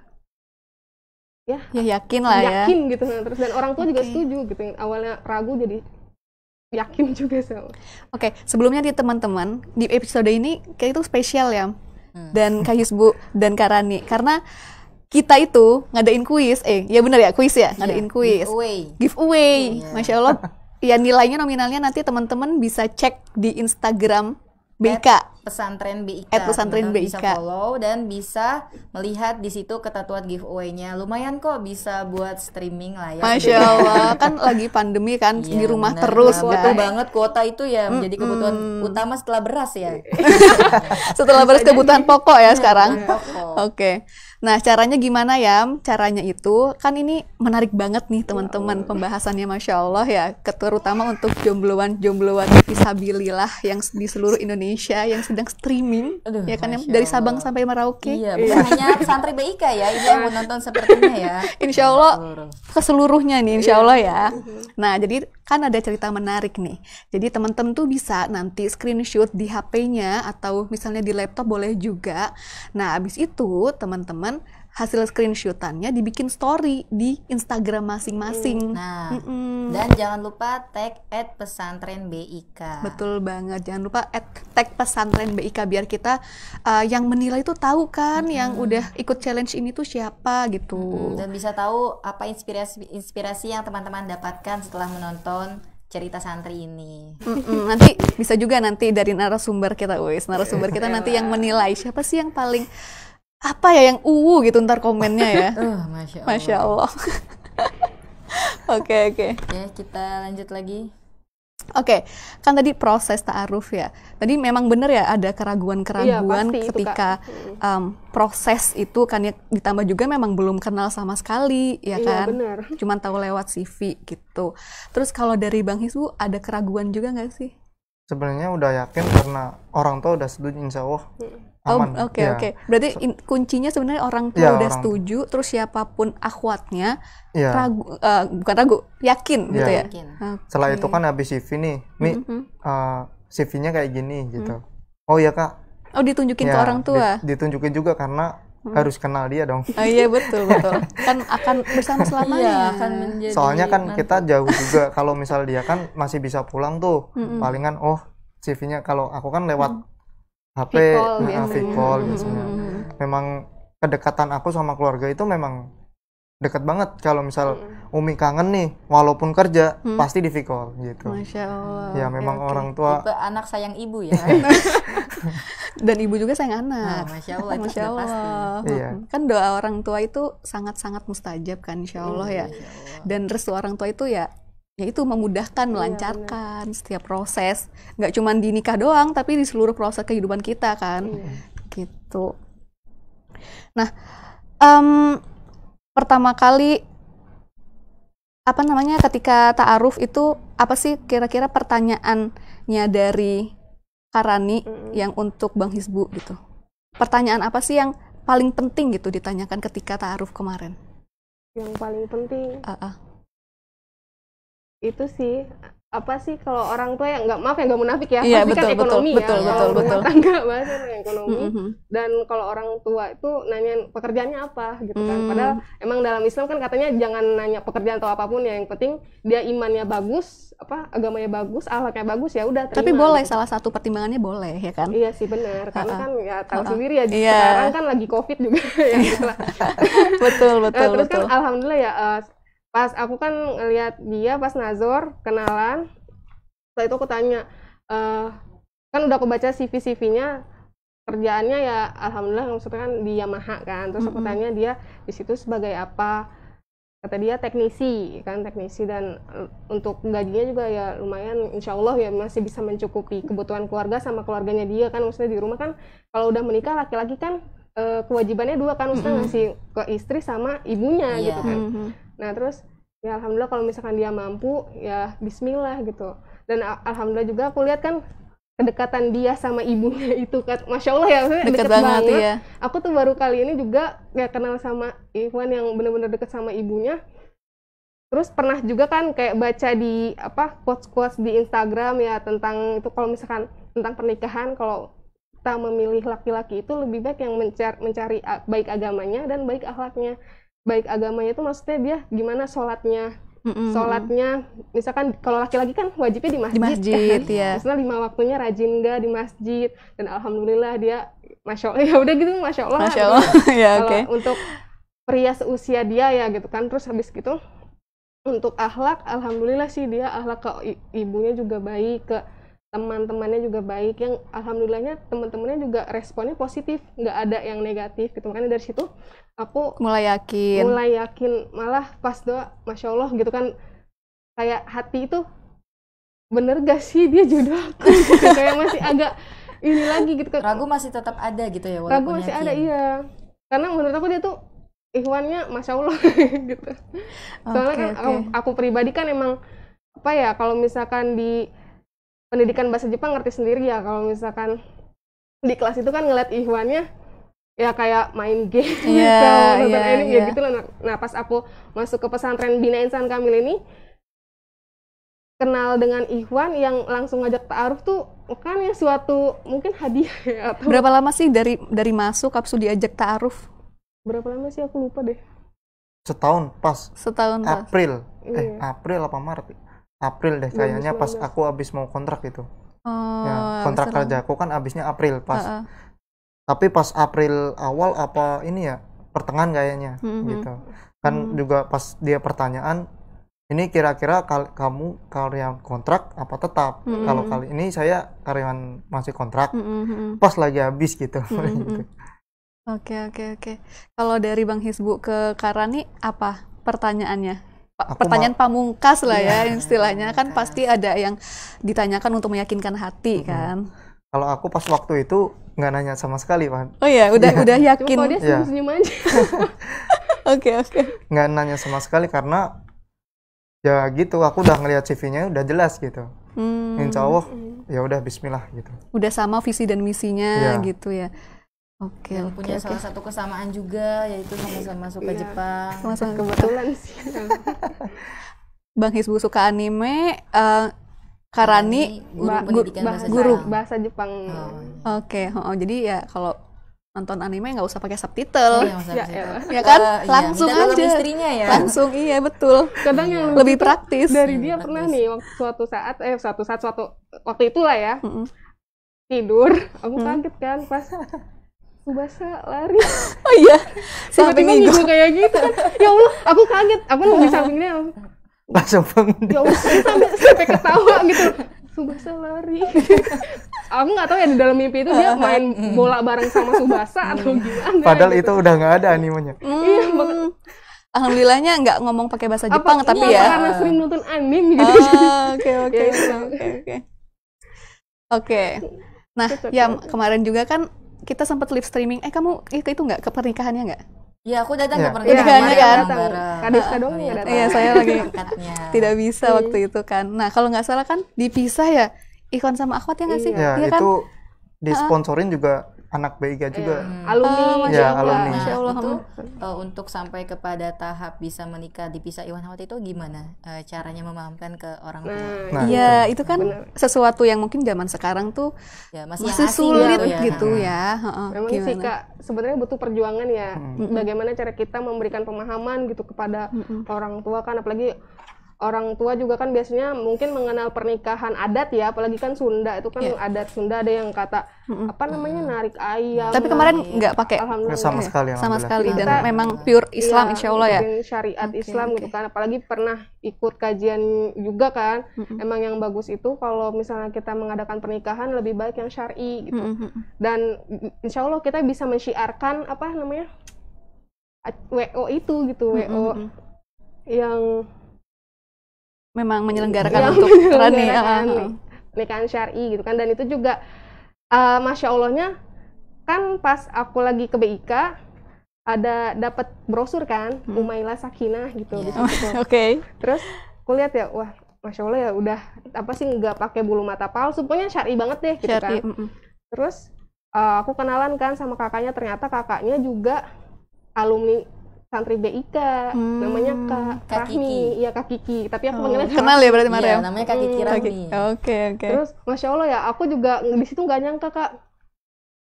[SPEAKER 1] Ya yakin lah ya.
[SPEAKER 3] yakin gitu. Nah, terus dan orang tua juga setuju gitu. Yang awalnya ragu jadi yakin juga sama.
[SPEAKER 1] Oke, sebelumnya nih teman-teman, di episode ini kayak itu spesial ya. Dan Kak Hisbu dan Kak Rani, karena kita itu ngadain kuis, ya benar ya, kuis ya, ngadain kuis. Giveaway. Masya Allah, ya nilainya nominalnya nanti teman-teman bisa cek di Instagram BIK.
[SPEAKER 2] Pesantren BIK.
[SPEAKER 1] Pesantren
[SPEAKER 2] Teman-teman bisa
[SPEAKER 1] BIK.
[SPEAKER 2] follow dan bisa melihat di situ ketentuan giveaway-nya. Lumayan kok bisa buat streaming lah ya.
[SPEAKER 1] Masya Allah, kan lagi pandemi kan, di rumah
[SPEAKER 2] benar.
[SPEAKER 1] terus
[SPEAKER 2] Betul
[SPEAKER 1] kan.
[SPEAKER 2] banget, kuota itu ya menjadi kebutuhan utama setelah beras ya.
[SPEAKER 1] Setelah beres kebutuhan pokok ya sekarang.
[SPEAKER 2] Pokok.
[SPEAKER 1] Oke. Nah, caranya gimana ya? Caranya itu, kan ini menarik banget nih teman-teman pembahasannya, Masya Allah ya. Terutama untuk jombloan-jombloan fisabilillah yang di seluruh Indonesia yang sedang streaming.
[SPEAKER 2] Aduh,
[SPEAKER 1] Ya kan,
[SPEAKER 2] Masya
[SPEAKER 1] dari
[SPEAKER 2] Allah.
[SPEAKER 1] Sabang sampai Merauke.
[SPEAKER 2] Iya, bukan hanya pesantren BIK ya, ini yang menonton sepertinya ya.
[SPEAKER 1] Insya Allah keseluruhnya nih, Insya Allah ya. Nah, jadi kan ada cerita menarik nih. Jadi teman-teman tuh bisa nanti screenshot di HP-nya atau misalnya di laptop boleh juga. Nah, abis itu teman-teman hasil screenshotannya dibikin story di Instagram masing-masing.
[SPEAKER 2] Nah,
[SPEAKER 1] Mm-mm.
[SPEAKER 2] dan jangan lupa tag @pesantren BIK.
[SPEAKER 1] Betul banget, jangan lupa tag pesantren BIK biar kita yang menilai itu tahu kan, yang udah ikut challenge ini tuh siapa gitu.
[SPEAKER 2] Dan bisa tahu apa inspirasi yang teman-teman dapatkan setelah menonton cerita santri ini.
[SPEAKER 1] Nanti bisa juga nanti dari narasumber kita, narasumber kita nanti yang menilai siapa sih yang paling apa ya, yang gitu ntar komennya ya.
[SPEAKER 2] Masya Allah.
[SPEAKER 1] Masya Allah. Oke.
[SPEAKER 2] Oke, kita lanjut lagi.
[SPEAKER 1] Oke, kan tadi proses ta'aruf ya. Tadi memang benar ya ada keraguan-keraguan
[SPEAKER 3] Iya, pasti itu,
[SPEAKER 1] ketika proses itu kan ya, ditambah juga memang belum kenal sama sekali ya
[SPEAKER 3] Iya,
[SPEAKER 1] kan.
[SPEAKER 3] benar.
[SPEAKER 1] Cuman tahu lewat CV gitu. Terus kalau dari Bang Hisbu ada keraguan juga nggak sih?
[SPEAKER 4] Sebenarnya udah yakin karena orang tua udah setuju, insya Allah aman.
[SPEAKER 1] Oke.
[SPEAKER 4] Ya.
[SPEAKER 1] Berarti kuncinya sebenarnya orang tua
[SPEAKER 4] Ya,
[SPEAKER 1] udah
[SPEAKER 4] orang
[SPEAKER 1] setuju, terus siapapun akhwatnya
[SPEAKER 4] Iya.
[SPEAKER 1] bukan ragu, yakin gitu ya.
[SPEAKER 2] Yakin.
[SPEAKER 4] Setelah itu kan habis CV nih, CV-nya kayak gini gitu. Oh ya Kak.
[SPEAKER 1] Oh, ditunjukin ke
[SPEAKER 4] Ya,
[SPEAKER 1] orang tua.
[SPEAKER 4] ditunjukin juga karena harus kenal dia dong.
[SPEAKER 1] Oh iya, betul. Kan akan bersama selamanya.
[SPEAKER 2] Iya, akan menjadi
[SPEAKER 4] Soalnya kan
[SPEAKER 2] mantu.
[SPEAKER 4] kita jauh juga. Kalau misal dia kan masih bisa pulang tuh, palingan CV-nya kalau aku kan lewat HP,
[SPEAKER 3] Vcall
[SPEAKER 4] vcall biasanya. Memang kedekatan aku sama keluarga itu memang dekat banget. Kalau misal Umi kangen nih, walaupun kerja pasti di vcall gitu.
[SPEAKER 1] Masya Allah.
[SPEAKER 4] Ya memang orang tua.
[SPEAKER 2] Tipe anak sayang ibu ya.
[SPEAKER 1] Dan ibu juga sayang anak.
[SPEAKER 2] Masya Allah, itu
[SPEAKER 1] Masya
[SPEAKER 2] sudah pasti.
[SPEAKER 1] Allah.
[SPEAKER 4] Iya.
[SPEAKER 1] Kan doa orang tua itu sangat-sangat mustajab kan, Insya Allah ya. Dan restu orang tua itu ya itu memudahkan, melancarkan setiap proses. Nggak cuma di nikah doang, tapi di seluruh proses kehidupan kita kan. Gitu. Nah, pertama kali ketika ta'aruf itu apa sih kira-kira pertanyaannya dari Karani yang untuk Bang Hisbu gitu? Pertanyaan apa sih yang paling penting gitu ditanyakan ketika ta'aruf kemarin?
[SPEAKER 3] Yang paling penting
[SPEAKER 1] Ah.
[SPEAKER 3] itu sih apa sih kalau orang tua ya nggak munafik ya,
[SPEAKER 1] Iya,
[SPEAKER 3] pasti kan
[SPEAKER 1] betul,
[SPEAKER 3] ekonomi ya,
[SPEAKER 1] betul,
[SPEAKER 3] kalau rumah
[SPEAKER 1] betul.
[SPEAKER 3] tangga bahasa ekonomi.
[SPEAKER 1] Mm-hmm.
[SPEAKER 3] Dan kalau orang tua itu nanyain pekerjaannya apa gitu kan, padahal emang dalam Islam kan katanya jangan nanya pekerjaan atau apapun ya, yang penting dia imannya bagus, agamanya bagus, akhlaknya bagus, ya udah terima.
[SPEAKER 1] Tapi boleh,
[SPEAKER 3] gitu.
[SPEAKER 1] salah satu pertimbangannya boleh ya kan?
[SPEAKER 3] Iya sih benar, karena kan ya tahu sendiri ya
[SPEAKER 1] Iya.
[SPEAKER 3] sekarang kan lagi COVID juga ya gitu lah.
[SPEAKER 1] Betul.
[SPEAKER 3] Terus kan alhamdulillah ya, pas aku kan ngeliat dia pas nazor kenalan, setelah itu aku tanya, kan udah aku baca CV-nya, kerjaannya ya alhamdulillah maksudnya kan di Yamaha kan, terus aku tanya dia di situ sebagai apa, kata dia teknisi dan untuk gajinya juga ya lumayan, insya Allah ya masih bisa mencukupi kebutuhan keluarga sama keluarganya dia kan, maksudnya di rumah kan kalau udah menikah laki-laki kan kewajibannya dua kan, maksudnya ngasih ke istri sama ibunya gitu kan. Nah terus ya alhamdulillah kalau misalkan dia mampu ya bismillah gitu. Dan alhamdulillah juga aku lihat kan kedekatan dia sama ibunya itu kan, masya Allah ya,
[SPEAKER 1] Deket
[SPEAKER 3] deket
[SPEAKER 1] banget
[SPEAKER 3] banget.
[SPEAKER 1] ya.
[SPEAKER 3] Aku tuh baru kali ini juga ya kenal sama Ikhwan yang benar-benar deket sama ibunya. Terus pernah juga kan kayak baca di quotes-quotes di Instagram ya tentang itu, kalau misalkan tentang pernikahan, kalau kita memilih laki-laki itu lebih baik yang mencari baik agamanya dan baik akhlaknya. Baik agamanya itu maksudnya dia gimana sholatnya, sholatnya, misalkan kalau laki-laki kan wajibnya di masjid,
[SPEAKER 1] Di masjid,
[SPEAKER 3] kan?
[SPEAKER 1] ya.
[SPEAKER 3] Misalnya 5 waktunya rajin nggak di masjid, dan alhamdulillah dia, masya Allah, ya udah gitu, masya Allah.
[SPEAKER 1] Masya Allah. Ya,
[SPEAKER 3] Kalau
[SPEAKER 1] oke.
[SPEAKER 3] untuk pria seusia dia ya gitu kan, terus habis gitu untuk akhlak, alhamdulillah sih dia akhlak ke ibunya juga baik, ke teman-temannya juga baik, yang alhamdulillahnya teman-temannya juga responnya positif, nggak ada yang negatif gitu. Makanya dari situ aku
[SPEAKER 1] Mulai yakin.
[SPEAKER 3] malah pas doa masya Allah gitu kan, kayak hati itu bener gak sih dia jodoh aku gitu. Kayak masih agak ini lagi gitu kan,
[SPEAKER 2] Ragu masih tetap ada gitu ya,
[SPEAKER 3] ragu
[SPEAKER 2] walaupun
[SPEAKER 3] masih
[SPEAKER 2] yakin.
[SPEAKER 3] ada, iya, karena menurut aku dia tuh ikhwannya masya Allah gitu. Soalnya kan aku pribadi kan emang apa ya, kalau misalkan di pendidikan bahasa Jepang ngerti sendiri ya, kalau misalkan di kelas itu kan ngeliat ikhwannya ya kayak main game, nonton anime ya gitu lah. Nah pas aku masuk ke pesantren Bina Insan Kamil ini, kenal dengan ikhwan yang langsung ngajak ta'aruf tuh kan ya suatu mungkin hadiah ya, atau
[SPEAKER 1] Berapa lama sih dari masuk Kapsu diajak ta'aruf?
[SPEAKER 3] berapa lama sih aku lupa deh.
[SPEAKER 4] Setahun pas
[SPEAKER 1] Setahun pas.
[SPEAKER 4] April.
[SPEAKER 3] Iya.
[SPEAKER 4] April apa Maret? April deh kayaknya, pas
[SPEAKER 3] 2019.
[SPEAKER 4] aku habis mau kontrak itu.
[SPEAKER 1] Oh,
[SPEAKER 4] Ya, kontrak
[SPEAKER 1] seru.
[SPEAKER 4] kerja aku kan habisnya April pas.
[SPEAKER 1] Heeh.
[SPEAKER 4] Tapi pas April awal apa ini ya, pertengahan kayaknya gitu. Kan juga pas dia pertanyaan, ini kira-kira kamu karyawan kontrak apa tetap? Kalau kali ini saya karyawan masih kontrak. Pas lagi habis gitu. Gitu.
[SPEAKER 1] Oke. Kalau dari Bang Hisbu ke Karani apa pertanyaannya?
[SPEAKER 4] Aku
[SPEAKER 1] Pertanyaan pamungkas lah ya istilahnya, kan pasti ada yang ditanyakan untuk meyakinkan hati kan.
[SPEAKER 4] Kalau aku pas waktu itu nggak nanya sama sekali, Pak.
[SPEAKER 1] Oh ya, udah
[SPEAKER 3] Cuma
[SPEAKER 1] yakin.
[SPEAKER 3] kalau dia senyum-senyum aja.
[SPEAKER 1] Oke.
[SPEAKER 4] Nggak nanya sama sekali karena ya gitu, aku udah ngeliat CV-nya udah jelas gitu. Insya Allah ya udah Bismillah gitu.
[SPEAKER 1] Udah sama visi dan misinya
[SPEAKER 4] Iya.
[SPEAKER 1] gitu ya. Oke.
[SPEAKER 2] Dan punya salah satu kesamaan juga, yaitu sama-sama suka
[SPEAKER 3] Iya.
[SPEAKER 2] Jepang.
[SPEAKER 1] Sama-sama
[SPEAKER 3] Kebetulan sih.
[SPEAKER 1] Bang Hisbu suka anime, Karani
[SPEAKER 2] guru pendidikan bahasa
[SPEAKER 3] guru
[SPEAKER 2] Jepang.
[SPEAKER 3] bahasa Jepang.
[SPEAKER 1] Oke, jadi ya kalau nonton anime nggak usah pakai subtitle.
[SPEAKER 2] Yang
[SPEAKER 3] Ya, elah.
[SPEAKER 1] Ya kan?
[SPEAKER 2] iya,
[SPEAKER 1] Langsung
[SPEAKER 2] minta tolong
[SPEAKER 1] aja.
[SPEAKER 2] istrinya ya.
[SPEAKER 1] Langsung, iya betul.
[SPEAKER 3] Kadang yang
[SPEAKER 1] Lebih praktis.
[SPEAKER 3] dari dia pernah nih suatu saat waktu itulah ya, tidur aku kaget kan pas Subasa lari
[SPEAKER 1] Oh iya.
[SPEAKER 3] tiba-tiba
[SPEAKER 1] Sampai
[SPEAKER 3] ngigo kayak gitu kan. Ya Allah, aku kaget, aku nunggu sampingnya,
[SPEAKER 4] Langsung bangun
[SPEAKER 3] ya Allah, sampai ketawa gitu. Subasa lari. Aku nggak tahu ya di dalam mimpi itu dia main bola bareng sama Subasa atau gimana.
[SPEAKER 4] Padahal
[SPEAKER 3] gitu.
[SPEAKER 4] itu udah nggak ada animenya.
[SPEAKER 3] Iya,
[SPEAKER 1] Alhamdulillahnya nggak ngomong pakai bahasa
[SPEAKER 3] apa
[SPEAKER 1] Jepang tapi
[SPEAKER 3] iya,
[SPEAKER 1] ya.
[SPEAKER 3] karena sering nonton anime gitu.
[SPEAKER 1] Oke.
[SPEAKER 3] Ya, itu.
[SPEAKER 1] Oke. Nah, ya kemarin juga kan kita sempat live streaming. Kamu itu nggak ke pernikahannya nggak?
[SPEAKER 2] Iya, aku datang
[SPEAKER 4] Iya.
[SPEAKER 2] ke pernikahan
[SPEAKER 1] Pernikahannya kan?
[SPEAKER 3] Kadiska doang nggak datang.
[SPEAKER 1] Iya, saya lagi
[SPEAKER 2] Akadnya.
[SPEAKER 1] tidak bisa waktu itu kan. Nah, kalau nggak salah kan dipisah ya, Ikhwan sama Akhwat ya nggak sih?
[SPEAKER 4] Ya
[SPEAKER 1] Iya kan?
[SPEAKER 4] itu disponsorin juga anak BIGA juga.
[SPEAKER 3] Alumni.
[SPEAKER 1] Masya
[SPEAKER 4] Ya,
[SPEAKER 1] Allah.
[SPEAKER 4] alumni.
[SPEAKER 1] Masya Allah.
[SPEAKER 2] Itu untuk sampai kepada tahap bisa menikah dipisah Iwan Hawat itu gimana caranya memahamkan ke orang tua?
[SPEAKER 4] Nah,
[SPEAKER 1] Iya, itu kan sesuatu yang mungkin zaman sekarang tuh
[SPEAKER 2] Ya, masih yang
[SPEAKER 1] masih
[SPEAKER 2] asing
[SPEAKER 1] sulit
[SPEAKER 2] gitu ya.
[SPEAKER 1] gitu ya. Heeh,
[SPEAKER 3] Memang sih
[SPEAKER 1] gimana?
[SPEAKER 3] Kak, sebenarnya butuh perjuangan ya. Bagaimana cara kita memberikan pemahaman gitu kepada orang tua kan, apalagi orang tua juga kan biasanya mungkin mengenal pernikahan adat ya, apalagi kan Sunda itu kan adat Sunda, ada yang kata apa namanya narik ayam.
[SPEAKER 1] Tapi kemarin nggak pakai
[SPEAKER 3] Alhamdulillah
[SPEAKER 4] Sama sekali.
[SPEAKER 1] sama
[SPEAKER 4] alhamdulillah.
[SPEAKER 1] sekali dan
[SPEAKER 3] Kita-
[SPEAKER 1] memang pure Islam
[SPEAKER 3] Iya,
[SPEAKER 1] insya Allah ya.
[SPEAKER 3] ikutin syariat Islam gitu kan, apalagi pernah ikut kajian juga kan. Emang yang bagus itu kalau misalnya kita mengadakan pernikahan lebih baik yang syar'i gitu. Dan insya Allah kita bisa mensyiarkan apa namanya WO itu gitu, WO yang
[SPEAKER 1] Memang menyelenggarakan
[SPEAKER 3] yang
[SPEAKER 1] untuk Rani.
[SPEAKER 3] menyelenggarakan nikahan syar'i gitu kan. Dan itu juga masya Allahnya kan pas aku lagi ke BIK ada dapat brosur kan, Umaila Sakinah gitu. di situ.
[SPEAKER 1] Oke.
[SPEAKER 3] Terus aku lihat ya, wah masya Allah ya udah apa sih nggak pakai bulu mata palsu, pokoknya syar'i banget deh gitu
[SPEAKER 1] Syar'i,
[SPEAKER 3] kan. Terus aku kenalan kan sama kakaknya, ternyata kakaknya juga alumni santri BIK, namanya Kak
[SPEAKER 2] Kak Kiki.
[SPEAKER 3] Rahmi, iya Kak Kiki, tapi aku
[SPEAKER 1] Oh,
[SPEAKER 3] panggilnya Kak
[SPEAKER 1] kenal ya berarti
[SPEAKER 2] Iya,
[SPEAKER 1] Mariam?
[SPEAKER 2] namanya Kak Kiki Rami.
[SPEAKER 1] Oke.
[SPEAKER 3] Terus masya Allah ya, aku juga di situ nggak nyangka Kak,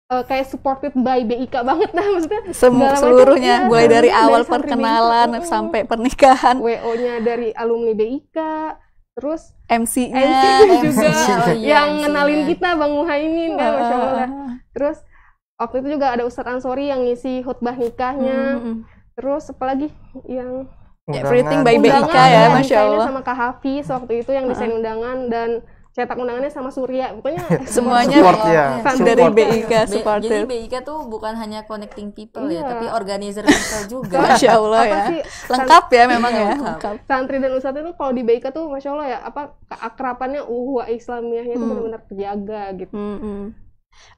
[SPEAKER 3] kayak supported by BIK banget nah maksudnya segala macam,
[SPEAKER 1] Seluruhnya,
[SPEAKER 3] iya,
[SPEAKER 1] mulai dari awal
[SPEAKER 3] santri
[SPEAKER 1] perkenalan
[SPEAKER 3] BIK,
[SPEAKER 1] sampai pernikahan,
[SPEAKER 3] WO-nya dari alumni BIK, terus
[SPEAKER 1] MC-nya.
[SPEAKER 3] MC juga
[SPEAKER 2] Oh iya,
[SPEAKER 3] yang
[SPEAKER 2] MC-nya.
[SPEAKER 3] ngenalin kita Bang Muhaimin kan, Masya Allah. Terus waktu itu juga ada Ustadz Ansori yang ngisi khutbah nikahnya. Terus apalagi yang
[SPEAKER 1] Everything by
[SPEAKER 4] undangan.
[SPEAKER 1] BIK ya,
[SPEAKER 3] yang
[SPEAKER 1] Masya
[SPEAKER 3] desainnya
[SPEAKER 1] Allah.
[SPEAKER 3] sama Kak Hafiz waktu itu yang desain undangan dan cetak undangannya sama Surya. Pokoknya
[SPEAKER 1] Semuanya
[SPEAKER 4] Support ya,
[SPEAKER 3] Santri
[SPEAKER 1] dari
[SPEAKER 4] support.
[SPEAKER 1] BIK
[SPEAKER 2] Jadi
[SPEAKER 1] supported.
[SPEAKER 2] BIK tuh bukan hanya connecting people ya,
[SPEAKER 3] Iya.
[SPEAKER 2] tapi organizer people juga.
[SPEAKER 1] Masya Allah
[SPEAKER 3] Apa
[SPEAKER 1] ya.
[SPEAKER 3] sih,
[SPEAKER 1] Lengkap ya memang ya.
[SPEAKER 2] Lengkap.
[SPEAKER 1] Lengkap.
[SPEAKER 3] santri dan ustadz itu kalau di BIK tuh Masya Allah ya, apa keakrabannya Islamiyahnya itu benar-benar terjaga gitu.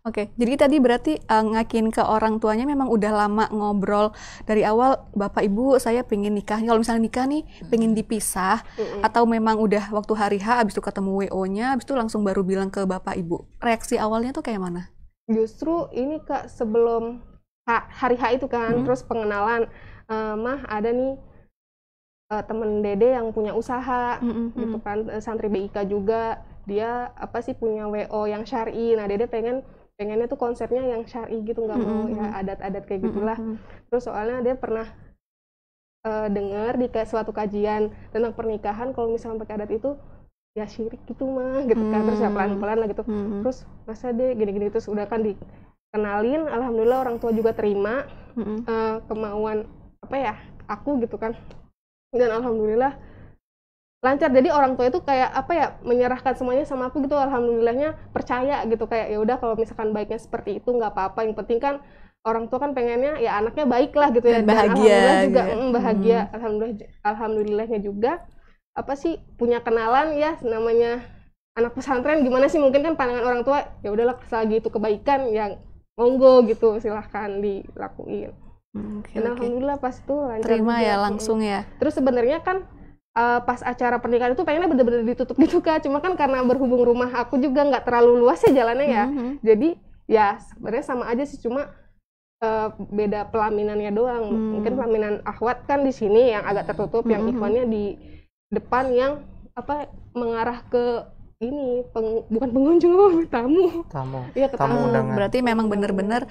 [SPEAKER 1] Oke, jadi tadi berarti ngakin ke orang tuanya memang udah lama ngobrol dari awal, Bapak Ibu saya pengen nikah. Kalau misalnya nikah nih pengen dipisah, atau memang udah waktu hari H abis itu ketemu WO-nya, abis itu langsung baru bilang ke Bapak Ibu. Reaksi awalnya tuh kayak mana?
[SPEAKER 3] Justru ini Kak, sebelum hari H itu kan, terus pengenalan, Mah ada nih temen Dede yang punya usaha gitu kan, santri BIK juga, dia apa sih punya WO yang syar'i. Nah Dede pengennya tuh konsepnya yang syar'i gitu, nggak mau ya adat-adat kayak gitulah. Terus soalnya dia pernah dengar di kayak suatu kajian tentang pernikahan, kalau misalnya pakai adat itu ya syirik gitu mah gitu kan. Terus ya pelan-pelan lah gitu. Terus masa deh gini-gini, terus udah kan dikenalin, alhamdulillah orang tua juga terima kemauan apa ya aku gitu kan, dan alhamdulillah lancar. Jadi orang tua itu kayak apa ya, menyerahkan semuanya sama aku gitu, alhamdulillahnya percaya gitu, kayak ya udah kalau misalkan baiknya seperti itu nggak apa-apa, yang penting kan orang tua kan pengennya ya anaknya baik lah gitu ya,
[SPEAKER 1] Dan bahagia
[SPEAKER 3] alhamdulillah juga
[SPEAKER 1] gitu.
[SPEAKER 3] bahagia, alhamdulillahnya juga apa sih punya kenalan ya namanya anak pesantren, gimana sih mungkin kan pandangan orang tua ya udahlah selagi itu kebaikan yang monggo gitu silahkan dilakuin. Dan alhamdulillah pas itu lancar
[SPEAKER 1] Terima
[SPEAKER 3] juga.
[SPEAKER 1] ya langsung ya.
[SPEAKER 3] Terus sebenarnya kan pas acara pernikahan itu pengennya bener-bener ditutup gitu Kak, cuma kan karena berhubung rumah aku juga nggak terlalu luas ya jalannya ya, jadi ya sebenarnya sama aja sih, cuma beda pelaminannya doang. Mungkin pelaminan akhwat kan di sini yang agak tertutup, yang ikhwannya di depan yang apa mengarah ke ini bukan pengunjung tamu. Iya, ke
[SPEAKER 4] Tamu
[SPEAKER 3] tamu.
[SPEAKER 4] undangan.
[SPEAKER 1] Berarti memang bener-bener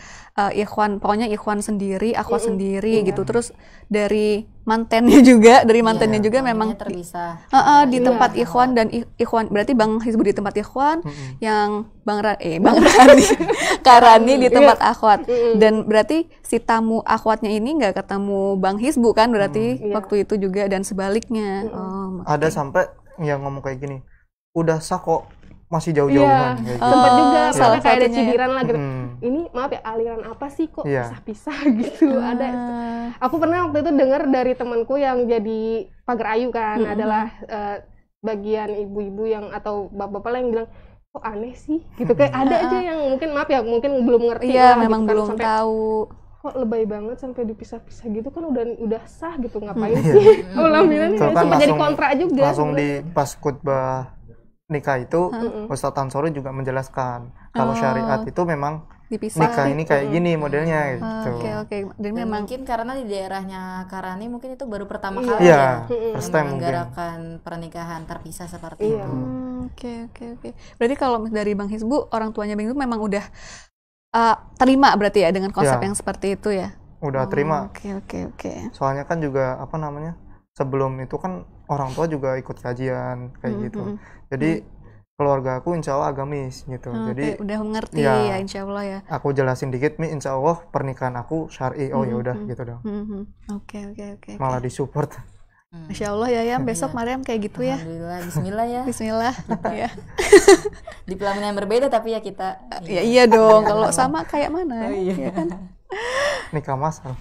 [SPEAKER 1] ikhwan, pokoknya ikhwan sendiri, akhwat sendiri gitu. Terus dari mantennya juga, memang
[SPEAKER 2] terpisah.
[SPEAKER 1] di tempat ikhwan dan ikhwan. Berarti Bang Hizbu di tempat ikhwan, yang Bang Rani, Kak Rani di tempat akhwat. Dan berarti si tamu akhwatnya ini nggak ketemu Bang Hizbu kan? Berarti waktu itu juga dan sebaliknya. Oh,
[SPEAKER 4] Ada sampai yang ngomong kayak gini, udah sah kok masih jauh-jauhan kayak gitu.
[SPEAKER 3] Sempet juga
[SPEAKER 1] salah
[SPEAKER 3] soalnya kayak ada
[SPEAKER 1] satunya ya.
[SPEAKER 3] cibiran lah gitu. Ini maaf ya, aliran apa sih kok
[SPEAKER 4] Iya.
[SPEAKER 3] pisah-pisah gitu. Ada. Aku pernah waktu itu dengar dari temanku yang jadi pagar ayu kan, adalah bagian ibu-ibu yang atau bapak-bapak lah yang bilang kok aneh sih gitu, kayak ada aja yang mungkin maaf ya mungkin belum ngerti
[SPEAKER 1] Iya,
[SPEAKER 3] lah,
[SPEAKER 1] memang
[SPEAKER 3] gitu kan,
[SPEAKER 1] belum
[SPEAKER 3] sampai,
[SPEAKER 1] tahu.
[SPEAKER 3] kok lebay banget sampai dipisah-pisah gitu kan, udah sah gitu, ngapain sih pelaminan
[SPEAKER 4] Itu kan
[SPEAKER 3] sempat jadi
[SPEAKER 4] langsung-
[SPEAKER 3] kontra juga
[SPEAKER 4] Langsung
[SPEAKER 3] sebenarnya.
[SPEAKER 4] di pas khutbah nikah itu Ustadz Ansori juga menjelaskan kalau syariat itu memang
[SPEAKER 1] Dipisah.
[SPEAKER 4] nikah ini kayak gini modelnya gitu.
[SPEAKER 1] Oke. Dan
[SPEAKER 2] Dan
[SPEAKER 1] memang
[SPEAKER 2] mungkin karena di daerahnya Karani mungkin itu baru pertama kali
[SPEAKER 4] Iya,
[SPEAKER 2] ya yang
[SPEAKER 4] first time mungkin.
[SPEAKER 2] menyelenggarakan pernikahan terpisah seperti
[SPEAKER 3] Iya.
[SPEAKER 2] itu.
[SPEAKER 1] Oke. Berarti kalau dari Bang Hizbu, orang tuanya Bang Hizbu memang udah terima berarti ya dengan konsep
[SPEAKER 4] Ya.
[SPEAKER 1] yang seperti itu ya.
[SPEAKER 4] Udah terima.
[SPEAKER 1] Oke.
[SPEAKER 4] Soalnya kan juga apa namanya? Sebelum itu kan orang tua juga ikut kajian kayak gitu. Jadi keluarga aku insya Allah agamis gitu. Jadi
[SPEAKER 1] Oke, udah mengerti
[SPEAKER 4] ya.
[SPEAKER 1] ya insya Allah ya.
[SPEAKER 4] aku jelasin dikit nih, insya Allah pernikahan aku syar'i. Oh ya udah gitu dong.
[SPEAKER 1] Oke.
[SPEAKER 4] Malah disupport.
[SPEAKER 1] Masya Allah ya, besok Mariam kayak gitu ya.
[SPEAKER 2] Alhamdulillah, Bismillah ya.
[SPEAKER 1] Bismillah. Ya.
[SPEAKER 2] Di pelaminan yang berbeda tapi ya kita.
[SPEAKER 1] Ya iya dong, kalau sama kayak mana? Ya kan?
[SPEAKER 4] Nikah masal.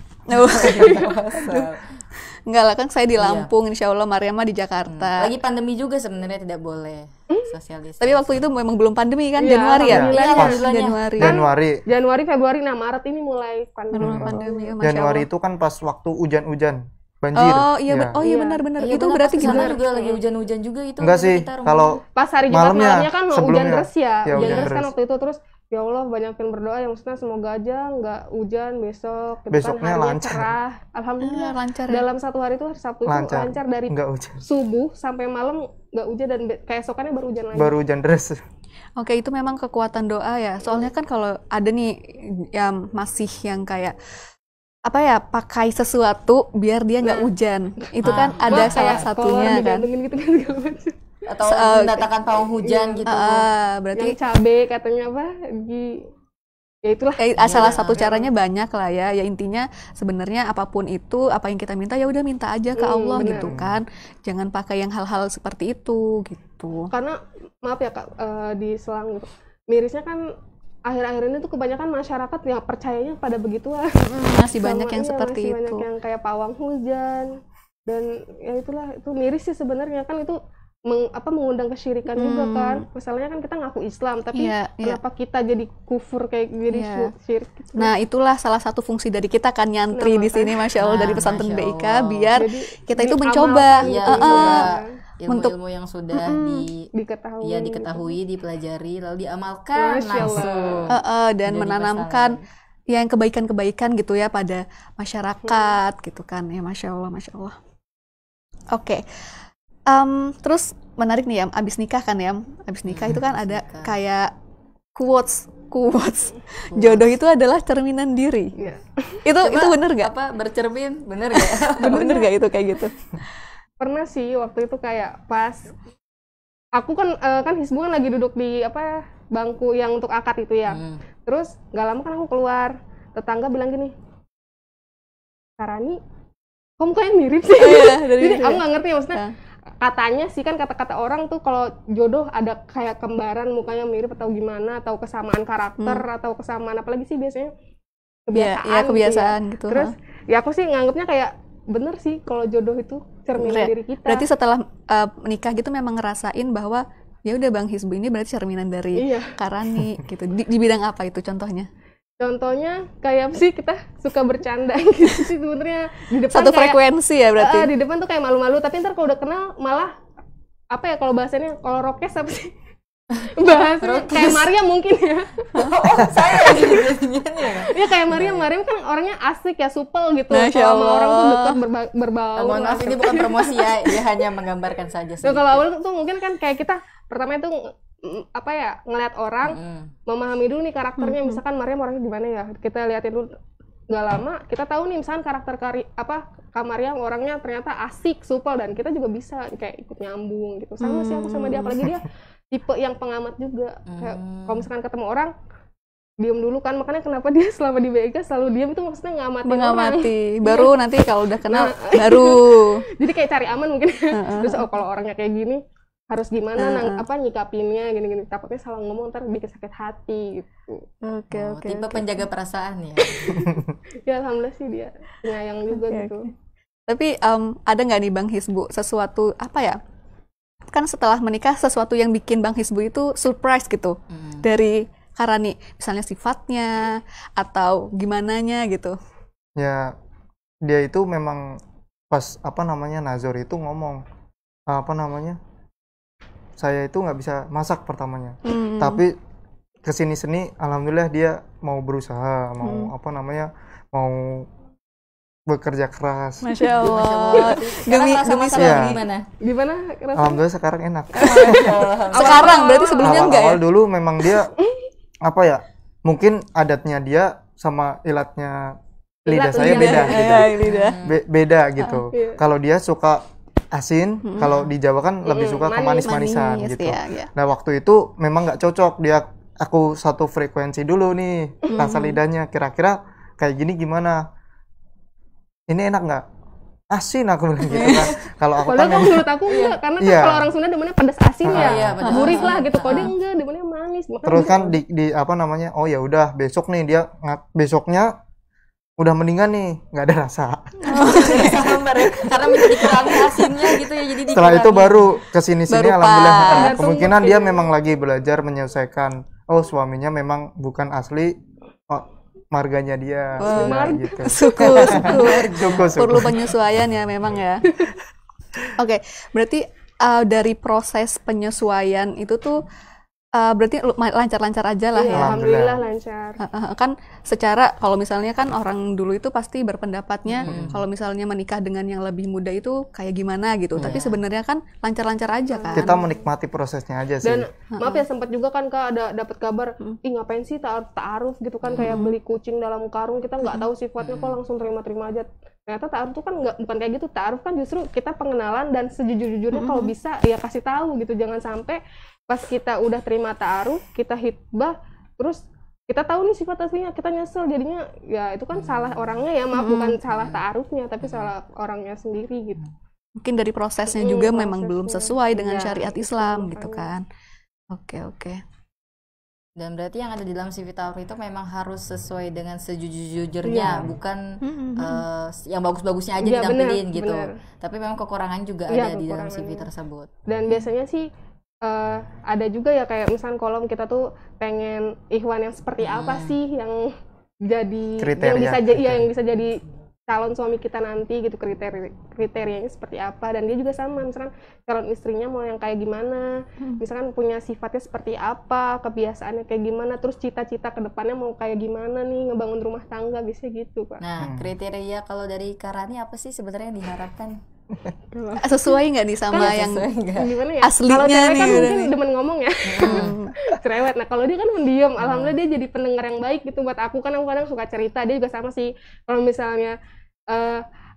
[SPEAKER 1] Enggak lah, kan saya di Lampung, insya Allah Mariam mah di Jakarta.
[SPEAKER 2] Lagi pandemi juga sebenarnya tidak boleh social distancing.
[SPEAKER 1] Tapi waktu itu memang belum pandemi kan,
[SPEAKER 3] Iya,
[SPEAKER 1] Januari ya?
[SPEAKER 3] alhamdulillah.
[SPEAKER 2] Iya, alhamdulillahnya.
[SPEAKER 1] Januari.
[SPEAKER 3] Januari, Februari, nah Maret ini mulai pandemi.
[SPEAKER 1] Belum pandemi, Masya
[SPEAKER 4] Januari
[SPEAKER 1] Allah.
[SPEAKER 4] itu kan pas waktu hujan-hujan, banjir.
[SPEAKER 1] Oh iya,
[SPEAKER 4] Ya.
[SPEAKER 1] benar.
[SPEAKER 2] Iya,
[SPEAKER 1] Itu
[SPEAKER 2] benar,
[SPEAKER 1] berarti
[SPEAKER 2] pas kesana
[SPEAKER 1] gimana?
[SPEAKER 2] juga lagi hujan-hujan juga itu.
[SPEAKER 4] Enggak sih,
[SPEAKER 2] kita rumah.
[SPEAKER 4] kalau
[SPEAKER 3] Pas hari Jumat
[SPEAKER 4] Malamnya,
[SPEAKER 3] malamnya kan mau hujan
[SPEAKER 4] sebelumnya.
[SPEAKER 3] deras ya,
[SPEAKER 4] Ya,
[SPEAKER 3] hujan
[SPEAKER 4] hujan
[SPEAKER 3] deras kan
[SPEAKER 4] deras.
[SPEAKER 3] waktu itu, terus ya Allah banyakin berdoa yang maksudnya semoga aja nggak hujan besok, gitu
[SPEAKER 4] Besoknya
[SPEAKER 3] kan harinya
[SPEAKER 4] lancar.
[SPEAKER 3] cerah, alhamdulillah
[SPEAKER 1] lancar ya?
[SPEAKER 3] dalam satu hari itu hari Sabtu itu
[SPEAKER 4] lancar,
[SPEAKER 3] lancar dari
[SPEAKER 4] nggak hujan,
[SPEAKER 3] subuh sampai malam nggak hujan, dan keesokannya baru hujan lagi.
[SPEAKER 4] baru hujan deras.
[SPEAKER 1] Oke, itu memang kekuatan doa ya. Soalnya kan kalau ada nih yang masih yang kayak apa ya, pakai sesuatu biar dia nggak hujan. Itu kan ada
[SPEAKER 3] Wah,
[SPEAKER 1] salah
[SPEAKER 3] kayak
[SPEAKER 1] satunya
[SPEAKER 3] kolor
[SPEAKER 1] kan.
[SPEAKER 3] digantungin gitu kan segala macam.
[SPEAKER 2] Atau mendatangkan pawang hujan gitu.
[SPEAKER 1] Berarti
[SPEAKER 3] Yang cabe katanya apa ya itulah.
[SPEAKER 1] salah satu caranya banyak lah ya. Ya intinya sebenarnya apapun itu, apa yang kita minta ya udah minta aja ke Allah
[SPEAKER 3] bener.
[SPEAKER 1] gitu kan. Jangan pakai yang hal-hal seperti itu gitu.
[SPEAKER 3] Karena maaf ya Kak, di selang gitu. Mirisnya kan akhir-akhir ini tuh kebanyakan masyarakat yang percayanya pada begituan.
[SPEAKER 1] Masih banyak yang
[SPEAKER 3] Iya,
[SPEAKER 1] seperti
[SPEAKER 3] masih
[SPEAKER 1] itu.
[SPEAKER 3] banyak yang kayak pawang hujan dan ya itulah, itu miris sih sebenarnya kan. Itu mengundang kesyirikan juga kan. Misalnya kan kita ngaku Islam tapi
[SPEAKER 1] Iya, iya.
[SPEAKER 3] kenapa kita jadi kufur kayak jadi
[SPEAKER 1] Iya.
[SPEAKER 3] syirik gitu.
[SPEAKER 1] Nah, itulah salah satu fungsi dari kita kan nyantri di sini, Masya Allah, dari pesantren
[SPEAKER 2] Masya
[SPEAKER 1] BIK
[SPEAKER 2] Allah.
[SPEAKER 1] biar
[SPEAKER 3] Jadi
[SPEAKER 1] kita itu
[SPEAKER 3] diamalkan
[SPEAKER 1] mencoba
[SPEAKER 3] gitu.
[SPEAKER 2] Iya, ilmu-ilmu yang sudah
[SPEAKER 3] diketahui.
[SPEAKER 2] diketahui, dipelajari, lalu diamalkan
[SPEAKER 3] Masya Allah.
[SPEAKER 2] langsung.
[SPEAKER 1] dan
[SPEAKER 2] Jadi
[SPEAKER 1] menanamkan yang kebaikan-kebaikan gitu ya pada masyarakat gitu kan ya. Masya Allah, Masya Allah. Oke. Terus menarik nih Yam, abis nikah kan Yam, abis nikah itu kan ada
[SPEAKER 2] nikah.
[SPEAKER 1] kayak quotes jodoh itu adalah cerminan diri.
[SPEAKER 3] Iya.
[SPEAKER 1] Itu bener gak?
[SPEAKER 2] Apa bercermin? Bener gak?
[SPEAKER 1] Bener gak itu kayak gitu?
[SPEAKER 3] Pernah sih waktu itu kayak pas aku kan Hizbu kan lagi duduk di bangku yang untuk akad itu ya. Terus nggak lama kan aku keluar, tetangga bilang gini, Karani, kamu kayak mirip sih. Jadi aku nggak ngerti maksudnya. Katanya sih kan kata-kata orang tuh kalau jodoh ada kayak kembaran mukanya mirip atau gimana, atau kesamaan karakter atau kesamaan apalagi sih biasanya kebiasaan.
[SPEAKER 1] Iya, kebiasaan gitu.
[SPEAKER 3] Terus ya aku sih nganggapnya kayak bener sih kalau jodoh itu cerminan diri kita.
[SPEAKER 1] Berarti setelah menikah gitu memang ngerasain bahwa ya udah Bang Hizbu ini berarti cerminan dari Karani gitu. Di bidang apa itu contohnya?
[SPEAKER 3] Contohnya kayak sih kita suka bercanda gitu sih sebenarnya, di depan
[SPEAKER 1] Satu
[SPEAKER 3] kayak,
[SPEAKER 1] frekuensi ya berarti.
[SPEAKER 3] di depan tuh kayak malu-malu, tapi ntar kalau udah kenal malah apa ya kalau bahasanya, kalau rokes apa sih? Bahasanya kayak Maria mungkin ya.
[SPEAKER 2] Saya lagi ya.
[SPEAKER 3] Iya kayak Maria kan orangnya asik ya, supel gitu.
[SPEAKER 1] Masya
[SPEAKER 3] Kalau sama
[SPEAKER 1] Allah.
[SPEAKER 3] orang tuh dekat berbau.
[SPEAKER 2] Mohon maaf, ini bukan promosi ya, dia hanya menggambarkan saja.
[SPEAKER 3] Nah, kalau awal tuh mungkin kan kayak kita pertama itu ngeliat orang, memahami dulu nih karakternya. Misalkan Mariam orangnya gimana ya, kita liatin dulu. Gak lama kita tahu nih misalkan karakter Kak Mariam orangnya ternyata asik, supel, dan kita juga bisa kayak ikut nyambung gitu. Sama sih aku sama dia, apalagi dia tipe yang pengamat juga. Kayak kalau misalkan ketemu orang diem dulu kan, makanya kenapa dia selama di BIK selalu diem itu maksudnya
[SPEAKER 1] mengamati. Baru nanti kalau udah kenal baru.
[SPEAKER 3] Jadi kayak cari aman mungkin. Terus kalau orangnya kayak gini harus gimana nyikapinnya gini-gini, takutnya salah ngomong ntar bikin sakit hati gitu.
[SPEAKER 1] Oke.
[SPEAKER 2] Tipe penjaga perasaan ya.
[SPEAKER 3] Ya alhamdulillah sih dia penyayang juga gitu.
[SPEAKER 1] Tapi ada nggak nih Bang Hizbu sesuatu apa ya? Kan setelah menikah sesuatu yang bikin Bang Hizbu itu surprise gitu dari Karani, misalnya sifatnya atau gimananya gitu.
[SPEAKER 4] Ya dia itu memang pas Nazor itu ngomong saya itu nggak bisa masak pertamanya, tapi kesini alhamdulillah dia mau berusaha, mau mau bekerja keras.
[SPEAKER 1] Masya Allah. demi
[SPEAKER 2] suami
[SPEAKER 3] Gimana rasanya?
[SPEAKER 4] Alhamdulillah sekarang enak.
[SPEAKER 1] Sekarang berarti sebelumnya enggak ya?
[SPEAKER 4] Awal dulu memang dia mungkin adatnya dia sama ilatnya lidah saya beda gitu. Beda gitu. Kalau dia suka asin, kalau di Jawa kan lebih suka ke manis-manisan gitu.
[SPEAKER 1] Iya.
[SPEAKER 4] Nah waktu itu memang nggak cocok, aku satu frekuensi dulu nih rasa lidahnya, kira-kira kayak gini gimana? Ini enak nggak? Asin aku bilang gitu kan. Kalau aku
[SPEAKER 3] Padahal
[SPEAKER 4] kan
[SPEAKER 3] menurut aku enggak, karena kan kalau orang Sunda demennya pedas asin ya,
[SPEAKER 2] pedas
[SPEAKER 3] gurih
[SPEAKER 2] asin.
[SPEAKER 3] lah gitu. Kalau dia enggak, demennya manis. Makanya
[SPEAKER 4] terus kan oh ya udah besok nih dia besoknya udah mendingan nih, nggak ada rasa.
[SPEAKER 2] Karena minta dikurangi asinnya gitu ya, jadi
[SPEAKER 4] Setelah itu
[SPEAKER 2] dikurangi.
[SPEAKER 4] baru kesini-sini
[SPEAKER 1] Baru
[SPEAKER 4] alhamdulillah.
[SPEAKER 1] pas.
[SPEAKER 4] Kemungkinan dia memang lagi belajar menyelesaikan. Oh suaminya memang bukan asli marganya dia. Gitu.
[SPEAKER 1] Suku.
[SPEAKER 4] Suku.
[SPEAKER 1] Perlu penyesuaian ya memang ya. Oke, berarti dari proses penyesuaian itu tuh Berarti lancar-lancar aja lah
[SPEAKER 3] Iya,
[SPEAKER 1] ya.
[SPEAKER 3] alhamdulillah lancar.
[SPEAKER 1] Kan secara kalau misalnya kan orang dulu itu pasti berpendapatnya kalau misalnya menikah dengan yang lebih muda itu kayak gimana gitu. Tapi sebenarnya kan lancar-lancar aja kan.
[SPEAKER 4] Kita menikmati prosesnya aja sih.
[SPEAKER 3] Dan maaf ya, sempat juga kan Kak ada dapat kabar, ih ngapain sih ta'aruf gitu kan, kayak beli kucing dalam karung, kita nggak tahu sifatnya kok langsung terima-terima aja. Ternyata ta'aruf tuh kan bukan kayak gitu. Ta'aruf kan justru kita pengenalan, dan sejujur-jujurnya kalau bisa ya kasih tahu gitu. Jangan sampai pas kita udah terima ta'aruf, kita hitbah, terus kita tahu nih sifat aslinya, kita nyesel jadinya. Ya itu kan salah orangnya ya, maaf, bukan salah ta'arufnya, tapi salah orangnya sendiri gitu.
[SPEAKER 1] Mungkin dari prosesnya juga memang
[SPEAKER 3] prosesnya.
[SPEAKER 1] belum sesuai dengan
[SPEAKER 3] Iya,
[SPEAKER 1] syariat
[SPEAKER 3] itu
[SPEAKER 1] Islam gitu
[SPEAKER 3] makanya.
[SPEAKER 1] kan. Oke.
[SPEAKER 2] Dan berarti yang ada di dalam CV ta'aruf itu memang harus sesuai dengan sejujur-jujurnya,
[SPEAKER 3] Iya.
[SPEAKER 2] bukan yang bagus-bagusnya aja
[SPEAKER 3] Iya,
[SPEAKER 2] ditampilin
[SPEAKER 3] benar,
[SPEAKER 2] gitu.
[SPEAKER 3] benar.
[SPEAKER 2] Tapi memang kekurangan juga
[SPEAKER 3] Iya,
[SPEAKER 2] ada di dalam CV
[SPEAKER 3] kekurangannya.
[SPEAKER 2] tersebut.
[SPEAKER 3] Dan biasanya sih ada juga ya, kayak misalnya kolom kita tuh pengen ikhwan yang seperti apa sih yang jadi
[SPEAKER 4] Kriteria,
[SPEAKER 3] yang bisa jadi
[SPEAKER 4] kriteria.
[SPEAKER 3] yang bisa jadi calon suami kita nanti gitu, kriterianya seperti apa. Dan dia juga sama, misalkan calon istrinya mau yang kayak gimana, misalkan punya sifatnya seperti apa, kebiasaannya kayak gimana, terus cita-cita ke depannya mau kayak gimana nih, ngebangun rumah tangga, biasanya gitu Pak.
[SPEAKER 2] Nah, kriteria kalau dari Karani apa sih sebenarnya yang diharapkan?
[SPEAKER 1] Sesuai nggak nih sama
[SPEAKER 2] Kan
[SPEAKER 1] yang
[SPEAKER 2] sesuai nggak?
[SPEAKER 3] Gimana ya?
[SPEAKER 1] aslinya
[SPEAKER 3] Kalau cewek
[SPEAKER 1] nih,
[SPEAKER 3] kan
[SPEAKER 1] udah
[SPEAKER 3] mungkin
[SPEAKER 1] nih.
[SPEAKER 3] demen ngomong ya, cerewet. Nah kalau dia kan pendiam, alhamdulillah dia jadi pendengar yang baik gitu buat aku. Kan aku kadang suka cerita, dia juga sama sih. Kalau misalnya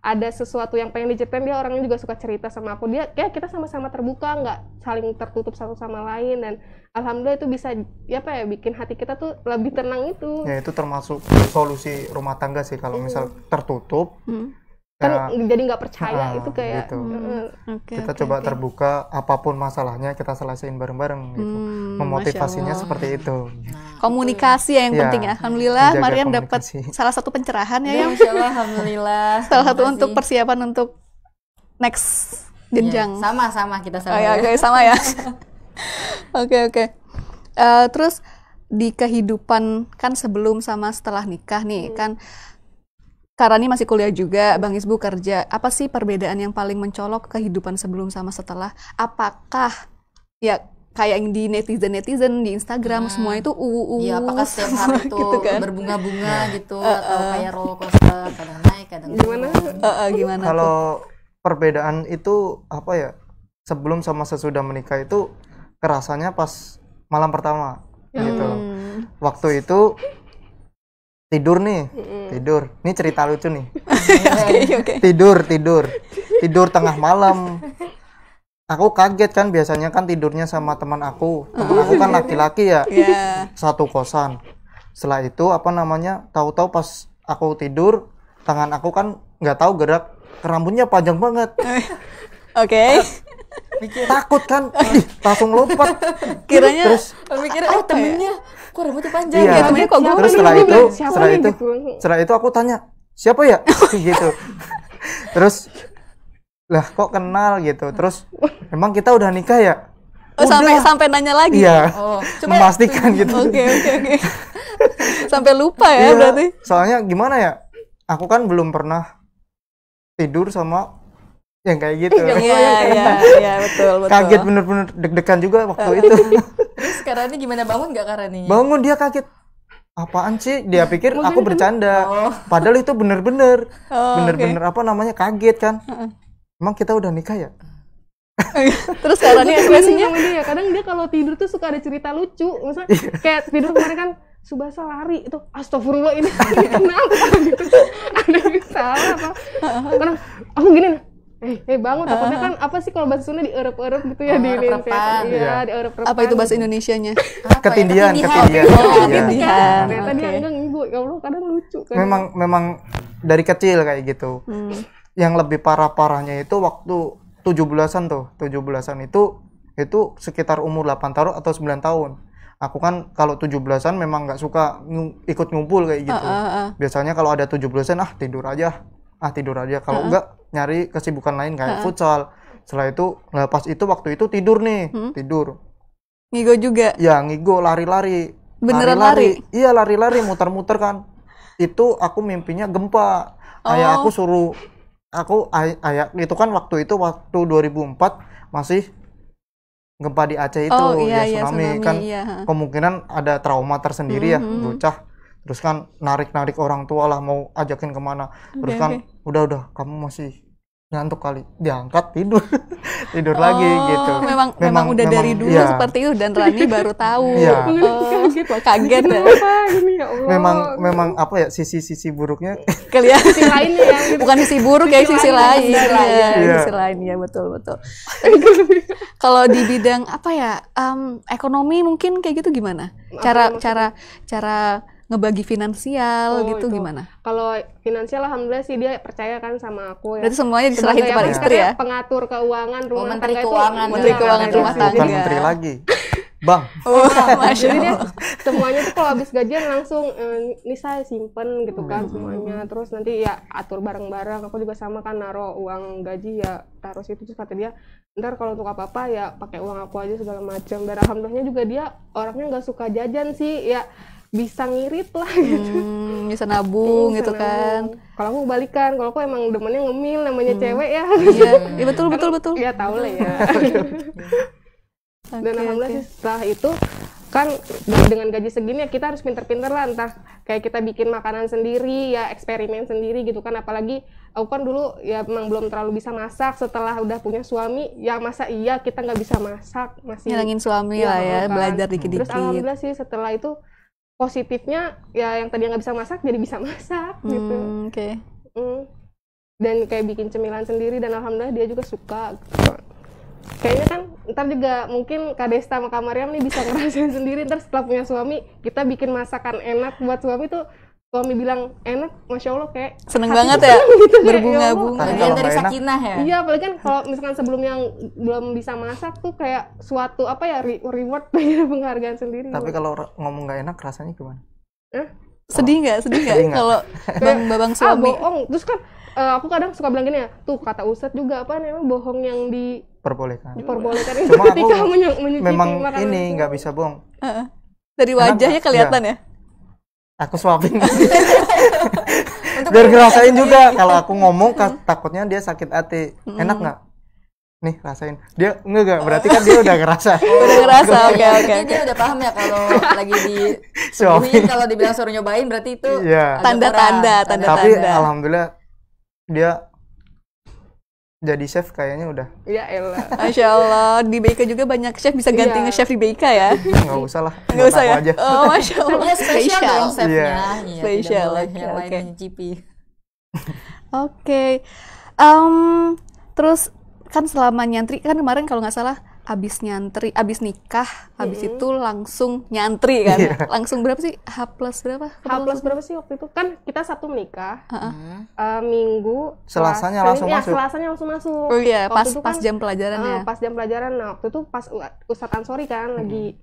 [SPEAKER 3] ada sesuatu yang pengen diceritain, dia orangnya juga suka cerita sama aku. Dia kayak kita sama-sama terbuka, nggak saling tertutup satu sama lain. Dan alhamdulillah itu bisa ya apa ya, bikin hati kita tuh lebih tenang itu.
[SPEAKER 4] Ya itu termasuk solusi rumah tangga sih, kalau misal tertutup
[SPEAKER 3] Kan
[SPEAKER 4] ya,
[SPEAKER 3] jadi nggak percaya, itu kayak
[SPEAKER 4] gitu.
[SPEAKER 1] Oke,
[SPEAKER 4] Kita
[SPEAKER 1] oke,
[SPEAKER 4] coba
[SPEAKER 1] oke.
[SPEAKER 4] terbuka, apapun masalahnya kita selesaiin bareng-bareng gitu. Memotivasinya
[SPEAKER 1] Masya Allah.
[SPEAKER 4] seperti itu.
[SPEAKER 1] Komunikasi ya yang
[SPEAKER 4] Iya,
[SPEAKER 1] penting ya. Alhamdulillah
[SPEAKER 4] menjaga
[SPEAKER 1] Mariam dapat
[SPEAKER 4] komunikasi.
[SPEAKER 1] salah satu pencerahan ya, Yang.
[SPEAKER 2] Masya Allah, alhamdulillah.
[SPEAKER 1] Salah satu
[SPEAKER 2] Terima
[SPEAKER 1] untuk
[SPEAKER 2] kasih.
[SPEAKER 1] persiapan untuk next jenjang.
[SPEAKER 2] Iya, sama kita sama.
[SPEAKER 1] Oh ya,
[SPEAKER 2] ya.
[SPEAKER 1] oke, sama ya. Oke. Terus di kehidupan kan sebelum sama setelah nikah nih kan, Karani masih kuliah juga, Bang Isbu kerja. Apa sih perbedaan yang paling mencolok kehidupan sebelum sama setelah? Apakah ya kayak yang di netizen di Instagram semua itu
[SPEAKER 2] Iya, apakah setiap hari itu
[SPEAKER 1] gitu kan?
[SPEAKER 2] berbunga-bunga gitu, atau kayak roller coaster, kadang naik, kadang
[SPEAKER 3] Gimana?
[SPEAKER 2] turun.
[SPEAKER 1] Gimana tuh?
[SPEAKER 4] Kalau perbedaan itu apa ya? Sebelum sama sesudah menikah itu kerasanya pas malam pertama gitu. Waktu itu tidur nih, tidur. Ini cerita lucu nih.
[SPEAKER 1] Oke.
[SPEAKER 4] Tidur tengah malam. Aku kaget kan, biasanya kan tidurnya sama teman aku. Teman aku kan laki-laki ya,
[SPEAKER 1] Ya.
[SPEAKER 4] satu kosan. Setelah itu apa namanya? Tahu-tahu pas aku tidur, tangan aku kan nggak tahu gerak, rambutnya panjang banget.
[SPEAKER 1] Oke.
[SPEAKER 4] Takut kan, ih, langsung lompat.
[SPEAKER 1] Kiranya
[SPEAKER 4] Terus
[SPEAKER 2] Mikir, oh temennya kok rambutnya panjang
[SPEAKER 4] iya.
[SPEAKER 2] ya?
[SPEAKER 1] temennya kok gue
[SPEAKER 4] Terus
[SPEAKER 3] nih,
[SPEAKER 4] setelah
[SPEAKER 3] gue
[SPEAKER 4] itu,
[SPEAKER 3] bilang, siapa
[SPEAKER 4] setelah
[SPEAKER 3] nih,
[SPEAKER 4] itu,
[SPEAKER 3] gitu.
[SPEAKER 4] setelah itu aku tanya, siapa ya? Gitu. Terus, lah kok kenal gitu. Terus, emang kita udah nikah ya?
[SPEAKER 1] Oh, sampai nanya lagi.
[SPEAKER 4] Iya,
[SPEAKER 2] Oh,
[SPEAKER 4] memastikan gitu.
[SPEAKER 1] Oke. Sampai lupa ya
[SPEAKER 4] Iya,
[SPEAKER 1] berarti.
[SPEAKER 4] soalnya gimana ya? Aku kan belum pernah tidur sama yang kayak gitu.
[SPEAKER 1] Iya, betul.
[SPEAKER 4] Kaget bener-bener deg-degan juga waktu itu.
[SPEAKER 2] Terus Karani gimana, bangun nggak Karani?
[SPEAKER 4] Bangun dia kaget. Apaan sih? Dia pikir aku bercanda.
[SPEAKER 2] Oh.
[SPEAKER 4] Padahal itu bener-bener.
[SPEAKER 1] Oh,
[SPEAKER 4] Bener-bener apa namanya, kaget kan. Emang kita udah nikah ya?
[SPEAKER 1] Terus Karani ekspresinya
[SPEAKER 3] Sama dia, kadang dia kalau tidur tuh suka ada cerita lucu. Misalnya kayak tidur kemarin kan Subasa lari itu, astagfirullah ini kenapa gitu, ada yang salah apa? Kadang aku gini, bangun, takutnya kan apa sih kalau bahasa Sunda dierep-erep gitu ya,
[SPEAKER 2] Oh,
[SPEAKER 3] di
[SPEAKER 2] erep-erepan.
[SPEAKER 3] iya, dierep-erepan.
[SPEAKER 1] apa itu bahasa Indonesianya?
[SPEAKER 2] Apa ya?
[SPEAKER 4] Ketindihan.
[SPEAKER 1] Oh,
[SPEAKER 4] Iya.
[SPEAKER 1] ketindihan.
[SPEAKER 3] Ternyata dia
[SPEAKER 1] Oke.
[SPEAKER 3] enggak ngigo, ya Allah kadang lucu kan.
[SPEAKER 4] Memang dari kecil kayak gitu. Yang lebih parah-parahnya itu waktu 17-an tuh. 17-an itu sekitar umur 8 tahun atau 9 tahun. Aku kan kalau 17-an memang nggak suka ikut ngumpul kayak gitu. Biasanya kalau ada 17-an tidur aja. Kalau enggak nyari kesibukan lain kayak futsal. Setelah itu, nah pas itu waktu itu tidur nih, tidur.
[SPEAKER 1] Ngigo juga.
[SPEAKER 4] Ya ngigo, lari-lari.
[SPEAKER 1] Beneran lari?
[SPEAKER 4] Iya, lari-lari, muter-muter kan. Itu aku mimpinya gempa. Ayah aku suruh ayah itu kan waktu 2004 masih gempa di Aceh itu
[SPEAKER 1] Oh, iya,
[SPEAKER 4] ya
[SPEAKER 1] iya,
[SPEAKER 4] tsunami
[SPEAKER 1] tsunami,
[SPEAKER 4] kan
[SPEAKER 1] iya.
[SPEAKER 4] kemungkinan ada trauma tersendiri ya bocah, terus kan narik orang tua lah mau ajakin kemana, terus kan udah kamu masih ngantuk kali, diangkat tidur tidur lagi gitu.
[SPEAKER 1] Memang udah dari dulu
[SPEAKER 4] iya.
[SPEAKER 1] seperti itu dan Rani baru tahu.
[SPEAKER 4] Iya.
[SPEAKER 1] Wah, kaget ya.
[SPEAKER 3] Apa gini ya Allah.
[SPEAKER 4] memang apa ya sisi buruknya
[SPEAKER 1] Kelihatan
[SPEAKER 3] Sisi lainnya ya gitu.
[SPEAKER 1] bukan sisi buruk ya, sisi lain.
[SPEAKER 3] Iya.
[SPEAKER 4] Iya.
[SPEAKER 1] Sisi lain ya, betul. Tapi kalau di bidang apa ya, ekonomi mungkin kayak gitu gimana? Cara ngebagi finansial
[SPEAKER 3] Oh,
[SPEAKER 1] gitu
[SPEAKER 3] itu.
[SPEAKER 1] gimana?
[SPEAKER 3] Kalau finansial alhamdulillah sih dia percaya kan sama aku ya.
[SPEAKER 1] Berarti semuanya diserahin
[SPEAKER 3] Sebagai
[SPEAKER 1] kepada
[SPEAKER 3] apa,
[SPEAKER 1] istri ya?
[SPEAKER 3] pengatur keuangan rumah
[SPEAKER 2] Menteri
[SPEAKER 3] tangga itu.
[SPEAKER 2] Keuangan.
[SPEAKER 1] Menteri
[SPEAKER 3] Iya,
[SPEAKER 1] Keuangan
[SPEAKER 3] iya,
[SPEAKER 1] rumah
[SPEAKER 3] iya.
[SPEAKER 1] tangga.
[SPEAKER 4] bukan menteri lagi, bang.
[SPEAKER 1] Oh, Masya
[SPEAKER 3] Jadi dia
[SPEAKER 1] Allah.
[SPEAKER 3] semuanya tuh kalau habis gajian langsung ini saya simpen gitu kan semuanya. Terus nanti ya atur bareng-bareng. Aku juga sama kan naruh uang gaji ya taruh situ, terus kata dia ntar kalau untuk apa-apa ya pakai uang aku aja segala macam. Dan alhamdulillahnya juga dia orangnya nggak suka jajan sih, ya bisa ngirit lah gitu.
[SPEAKER 1] Bisa nabung
[SPEAKER 3] Bisa
[SPEAKER 1] gitu kan.
[SPEAKER 3] nabung. Kalau aku balikan, kalau aku emang demennya ngemil, namanya cewek ya.
[SPEAKER 1] Iya, iya, betul.
[SPEAKER 3] Ya tahu lah ya. Dan
[SPEAKER 1] Oke,
[SPEAKER 3] alhamdulillah
[SPEAKER 1] oke.
[SPEAKER 3] sih setelah itu kan dengan gaji segini ya kita harus pinter-pinter lah, entah kayak kita bikin makanan sendiri ya, eksperimen sendiri gitu kan. Apalagi aku kan dulu ya memang belum terlalu bisa masak, setelah udah punya suami ya masa iya kita nggak bisa masak, masih
[SPEAKER 1] Nyenengin suami
[SPEAKER 3] Iya,
[SPEAKER 1] lah ya,
[SPEAKER 3] kan.
[SPEAKER 1] belajar
[SPEAKER 3] Terus
[SPEAKER 1] dikit-dikit.
[SPEAKER 3] alhamdulillah sih setelah itu positifnya ya yang tadi nggak bisa masak jadi bisa masak gitu.
[SPEAKER 1] Oke.
[SPEAKER 3] Dan kayak bikin cemilan sendiri dan alhamdulillah dia juga suka gitu. Kayaknya kan ntar juga mungkin Kak Desta sama Kak Mariam nih bisa ngerasain sendiri, ntar setelah punya suami kita bikin masakan enak buat suami tuh, suami bilang enak, Masya Allah kayak
[SPEAKER 1] Seneng
[SPEAKER 3] hati
[SPEAKER 1] banget
[SPEAKER 3] tuh
[SPEAKER 1] ya,
[SPEAKER 3] seneng gitu, kayak,
[SPEAKER 1] berbunga-bunga.
[SPEAKER 3] ya Allah.
[SPEAKER 4] Tapi
[SPEAKER 2] Bagian
[SPEAKER 4] kalau
[SPEAKER 2] dari
[SPEAKER 4] nggak enak,
[SPEAKER 2] sakinah ya.
[SPEAKER 3] Iya, apalagi kan kalau misalkan sebelum yang belum bisa masak tuh kayak suatu apa ya reward penghargaan sendiri.
[SPEAKER 4] tapi kalau ngomong nggak enak rasanya gimana?
[SPEAKER 1] Sedih nggak
[SPEAKER 4] Sedih nggak?
[SPEAKER 1] kalau babang suami?
[SPEAKER 3] Bohong. Terus kan aku kadang suka bilang gini ya, tuh kata Ustadz juga apa namanya bohong yang
[SPEAKER 4] Perbolehkan.
[SPEAKER 3] diperbolehkan itu
[SPEAKER 4] Cuma aku
[SPEAKER 3] ketika menyucipi
[SPEAKER 4] memang
[SPEAKER 3] makanan
[SPEAKER 4] ini
[SPEAKER 3] itu.
[SPEAKER 4] nggak bisa bohong,
[SPEAKER 1] Heeh. Dari wajahnya
[SPEAKER 4] Enak,
[SPEAKER 1] kelihatan ya.
[SPEAKER 4] aku suapin biar ngerasain juga. Kalau aku ngomong takutnya dia sakit hati. Enak nggak nih rasain, dia enggak, berarti kan dia udah ngerasa.
[SPEAKER 1] Udah ngerasa, oke.
[SPEAKER 2] Jadi dia udah paham ya kalau lagi
[SPEAKER 4] Suapin.
[SPEAKER 2] disuguhin, kalau dibilang suruh nyobain berarti itu
[SPEAKER 4] Iya.
[SPEAKER 2] ada
[SPEAKER 1] Tanda-tanda,
[SPEAKER 2] kurang.
[SPEAKER 1] tanda-tanda.
[SPEAKER 4] Tapi alhamdulillah dia jadi chef kayaknya udah.
[SPEAKER 3] Ya elah.
[SPEAKER 1] Masya Allah, di BIK juga banyak chef, bisa ganti
[SPEAKER 3] Iya.
[SPEAKER 1] nge-chef di BIK ya.
[SPEAKER 4] Nggak usah lah,
[SPEAKER 1] Nggak
[SPEAKER 4] buat
[SPEAKER 1] usah
[SPEAKER 4] aku
[SPEAKER 1] ya?
[SPEAKER 4] aja.
[SPEAKER 1] Oh, Masya Allah.
[SPEAKER 2] Iya, spesial dong chefnya.
[SPEAKER 4] Iya.
[SPEAKER 2] Iya,
[SPEAKER 1] Spesial,
[SPEAKER 2] tidak boleh
[SPEAKER 1] oke,
[SPEAKER 2] yang lain
[SPEAKER 1] oke.
[SPEAKER 2] mencicipi.
[SPEAKER 1] Oke. Terus kan selama nyantri, kan kemarin kalau nggak salah abis nyantri, abis nikah, abis itu langsung nyantri kan. Langsung berapa sih? H plus berapa?
[SPEAKER 3] H plus berapa sih waktu itu? Kan kita Sabtu menikah,
[SPEAKER 2] Hmm.
[SPEAKER 3] Minggu,
[SPEAKER 4] Selasanya langsung
[SPEAKER 3] ya,
[SPEAKER 4] masuk.
[SPEAKER 3] Selasanya langsung masuk.
[SPEAKER 1] Oh iya,
[SPEAKER 3] Waktu itu
[SPEAKER 1] pas jam pelajaran ya.
[SPEAKER 3] Pas jam pelajaran. Nah, waktu itu pas Ustadz Ansori kan lagi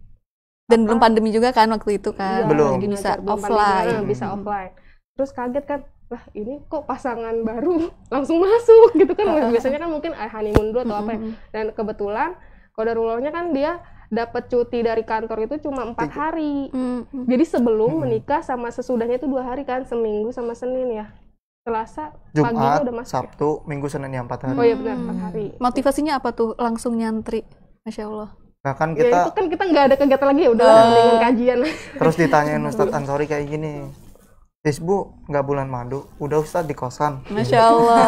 [SPEAKER 1] Dan belum pandemi juga kan waktu itu kan.
[SPEAKER 4] Belum.
[SPEAKER 1] Jadi bisa
[SPEAKER 3] ngajar, belum
[SPEAKER 1] offline.
[SPEAKER 3] pandemi, bisa offline. Terus kaget kan, lah ini kok pasangan baru langsung masuk gitu kan. Biasanya kan mungkin honeymoon dulu atau apa ya. Dan kebetulan kodarullahnya kan dia dapat cuti dari kantor itu cuma 4 hari. Jadi sebelum menikah sama sesudahnya itu 2 hari kan, seminggu sama Senin ya. Selasa paginya
[SPEAKER 4] Jumat,
[SPEAKER 3] udah masuk.
[SPEAKER 4] Sabtu, Minggu, Senin ya 4 hari.
[SPEAKER 3] Oh iya benar 4 hari.
[SPEAKER 1] Motivasinya apa tuh langsung nyantri? Masya Allah.
[SPEAKER 4] Nah kan
[SPEAKER 3] Ya itu
[SPEAKER 4] kita
[SPEAKER 3] kan kita nggak ada kegiatan lagi ya udah mendingan kajian.
[SPEAKER 4] terus ditanyain Ustadz Ansori kayak gini, Bu, nggak bulan madu, udah Ustadz di kosan.
[SPEAKER 1] Masya Allah.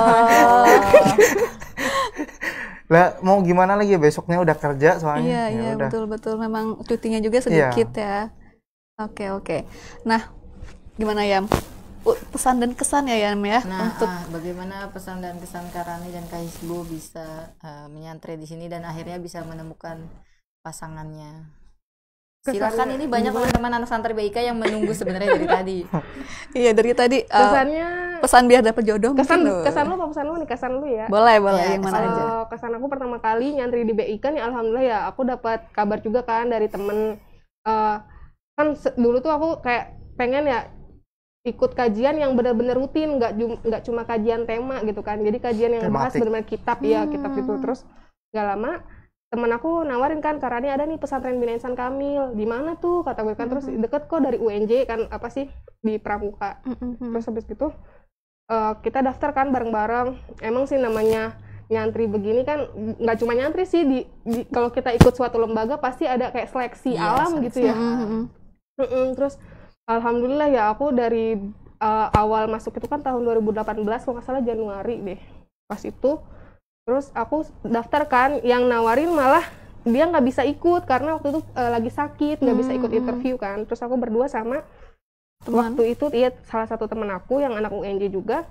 [SPEAKER 4] Lah mau gimana lagi, besoknya udah kerja soalnya.
[SPEAKER 1] Iya,
[SPEAKER 4] Ya
[SPEAKER 1] iya,
[SPEAKER 4] udah.
[SPEAKER 1] betul. Memang cutinya juga sedikit ya. Oke. Nah, gimana Yam? Pesan dan kesan ya Yam ya
[SPEAKER 2] Nah,
[SPEAKER 1] untuk
[SPEAKER 2] bagaimana pesan dan kesan Kak Rani dan Kak Hisbu bisa menyantri di sini dan akhirnya bisa menemukan pasangannya. Silakan, ini banyak teman-teman anak santri BIK yang menunggu sebenarnya dari tadi.
[SPEAKER 1] iya dari tadi
[SPEAKER 3] Kesannya
[SPEAKER 1] pesan biar dapat jodoh
[SPEAKER 3] kesan
[SPEAKER 1] mungkin loh.
[SPEAKER 3] kesan lu apa pesan lu nih, kesan lu ya.
[SPEAKER 1] Boleh
[SPEAKER 2] Ya,
[SPEAKER 1] yang mana
[SPEAKER 2] kesan.
[SPEAKER 1] aja.
[SPEAKER 3] Kesan aku pertama kali nyantri di BIK nih alhamdulillah ya aku dapat kabar juga kan dari temen. Kan dulu tuh aku kayak pengen ya ikut kajian yang benar-benar rutin, nggak cuma kajian tema gitu kan. Jadi kajian yang bahas
[SPEAKER 4] Tematik.
[SPEAKER 3] benar-benar kitab ya, kitab itu. Terus gak lama temen aku nawarin kan, Kak Rani ada nih pesantren Bina Insan Kamil, di mana tuh kata gue kan. Terus deket kok dari UNJ kan, apa sih di Pramuka. Terus habis gitu kita daftar kan bareng-bareng. Emang sih namanya nyantri begini kan nggak cuma nyantri sih, kalau kita ikut suatu lembaga pasti ada kayak seleksi alam gitu ya. Terus alhamdulillah ya aku dari awal masuk itu kan tahun 2018 kalau nggak salah Januari deh pas itu. Terus aku daftar kan, yang nawarin malah dia nggak bisa ikut karena waktu itu lagi sakit, nggak bisa ikut interview kan. Terus aku berdua sama waktu itu salah satu temen aku yang anak UNJ juga,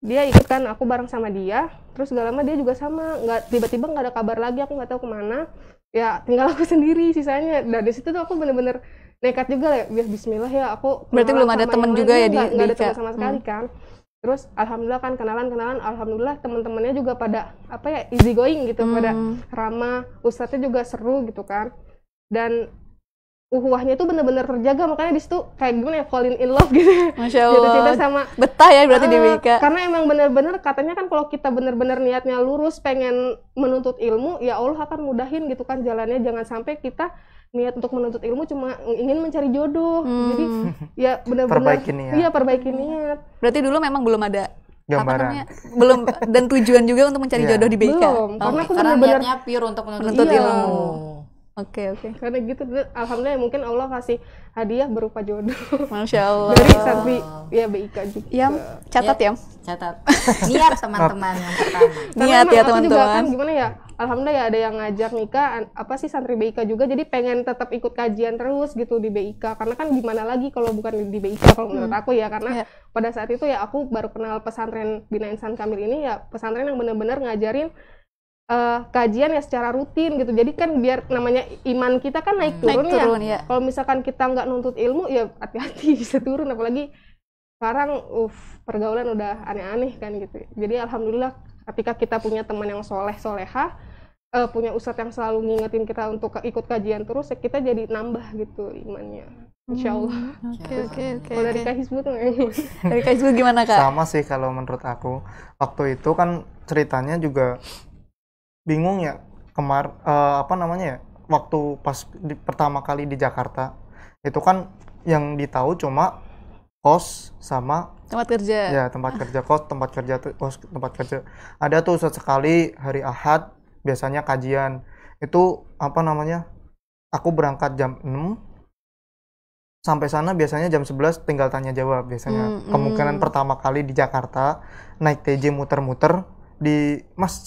[SPEAKER 3] dia ikut kan, aku bareng sama dia. Terus gak lama dia juga sama, tiba-tiba nggak ada kabar lagi, aku nggak tahu kemana. Ya tinggal aku sendiri sisanya. Dan di situ tuh aku bener-bener nekat juga ya, Bismillah ya aku.
[SPEAKER 1] Berarti belum ada temen juga ya di
[SPEAKER 3] nggak ada teman sama sekali kan. Terus alhamdulillah kan kenalan, alhamdulillah teman-temannya juga pada easy going gitu, pada ramah, ustadznya juga seru gitu kan. Dan uhuahnya itu bener-bener terjaga, makanya di situ kayak gimana ya, falling in love gitu.
[SPEAKER 1] Masya Allah.
[SPEAKER 3] Jatuh cinta sama
[SPEAKER 1] betah ya berarti di BIK.
[SPEAKER 3] Karena emang bener-bener katanya kan kalau kita bener-bener niatnya lurus pengen menuntut ilmu, ya Allah akan mudahin gitu kan jalannya. Jangan sampai kita niat untuk menuntut ilmu cuma ingin mencari jodoh. Jadi ya benar-benar perbaiki niat.
[SPEAKER 1] Berarti dulu memang belum ada
[SPEAKER 4] gambaran,
[SPEAKER 1] belum, dan tujuan juga untuk mencari jodoh di BIK.
[SPEAKER 3] Belum, karena aku
[SPEAKER 2] karena
[SPEAKER 3] benar-benar
[SPEAKER 2] niatnya pure untuk menuntut
[SPEAKER 1] ilmu. Oke.
[SPEAKER 3] Karena gitu, alhamdulillah mungkin Allah kasih hadiah berupa jodoh.
[SPEAKER 1] Masya Allah.
[SPEAKER 3] Dari santri ya BIK juga.
[SPEAKER 1] Ya, catat ya.
[SPEAKER 2] Catat. Niat teman-teman yang pertama.
[SPEAKER 1] Niat ya
[SPEAKER 3] teman-teman. Juga kan
[SPEAKER 1] teman-teman.
[SPEAKER 3] gimana ya? Alhamdulillah ya ada yang ngajak nikah, santri BIK juga. Jadi pengen tetap ikut kajian terus gitu di BIK. Karena kan gimana lagi kalau bukan di BIK kalau menurut aku ya. Karena pada saat itu ya aku baru kenal pesantren Bina Insan Kamil ini ya, pesantren yang benar-benar ngajarin kajian ya secara rutin gitu. Jadi kan biar namanya iman kita kan naik turun ya. Kalau misalkan kita nggak nuntut ilmu ya hati-hati bisa turun, apalagi sekarang pergaulan udah aneh-aneh kan gitu. Jadi alhamdulillah ketika kita punya teman yang soleha, punya ustadz yang selalu ngingetin kita untuk ikut kajian terus, ya kita jadi nambah gitu imannya. Insya Allah.
[SPEAKER 1] Oke.
[SPEAKER 3] Kalau dari Kak Hizbu tuh
[SPEAKER 1] Dari Kak Hizbu gimana Kak?
[SPEAKER 4] Sama sih kalau menurut aku. Waktu itu kan ceritanya juga bingung ya, waktu pas pertama kali di Jakarta itu kan yang ditahu cuma kos sama
[SPEAKER 1] tempat kerja.
[SPEAKER 4] Ya, tempat kerja, tempat kerja. Ada tuh sekali hari Ahad biasanya kajian. Itu aku berangkat jam 6, sampai sana biasanya jam 11 tinggal tanya jawab biasanya. Kemungkinan pertama kali di Jakarta naik TJ muter-muter di Mas.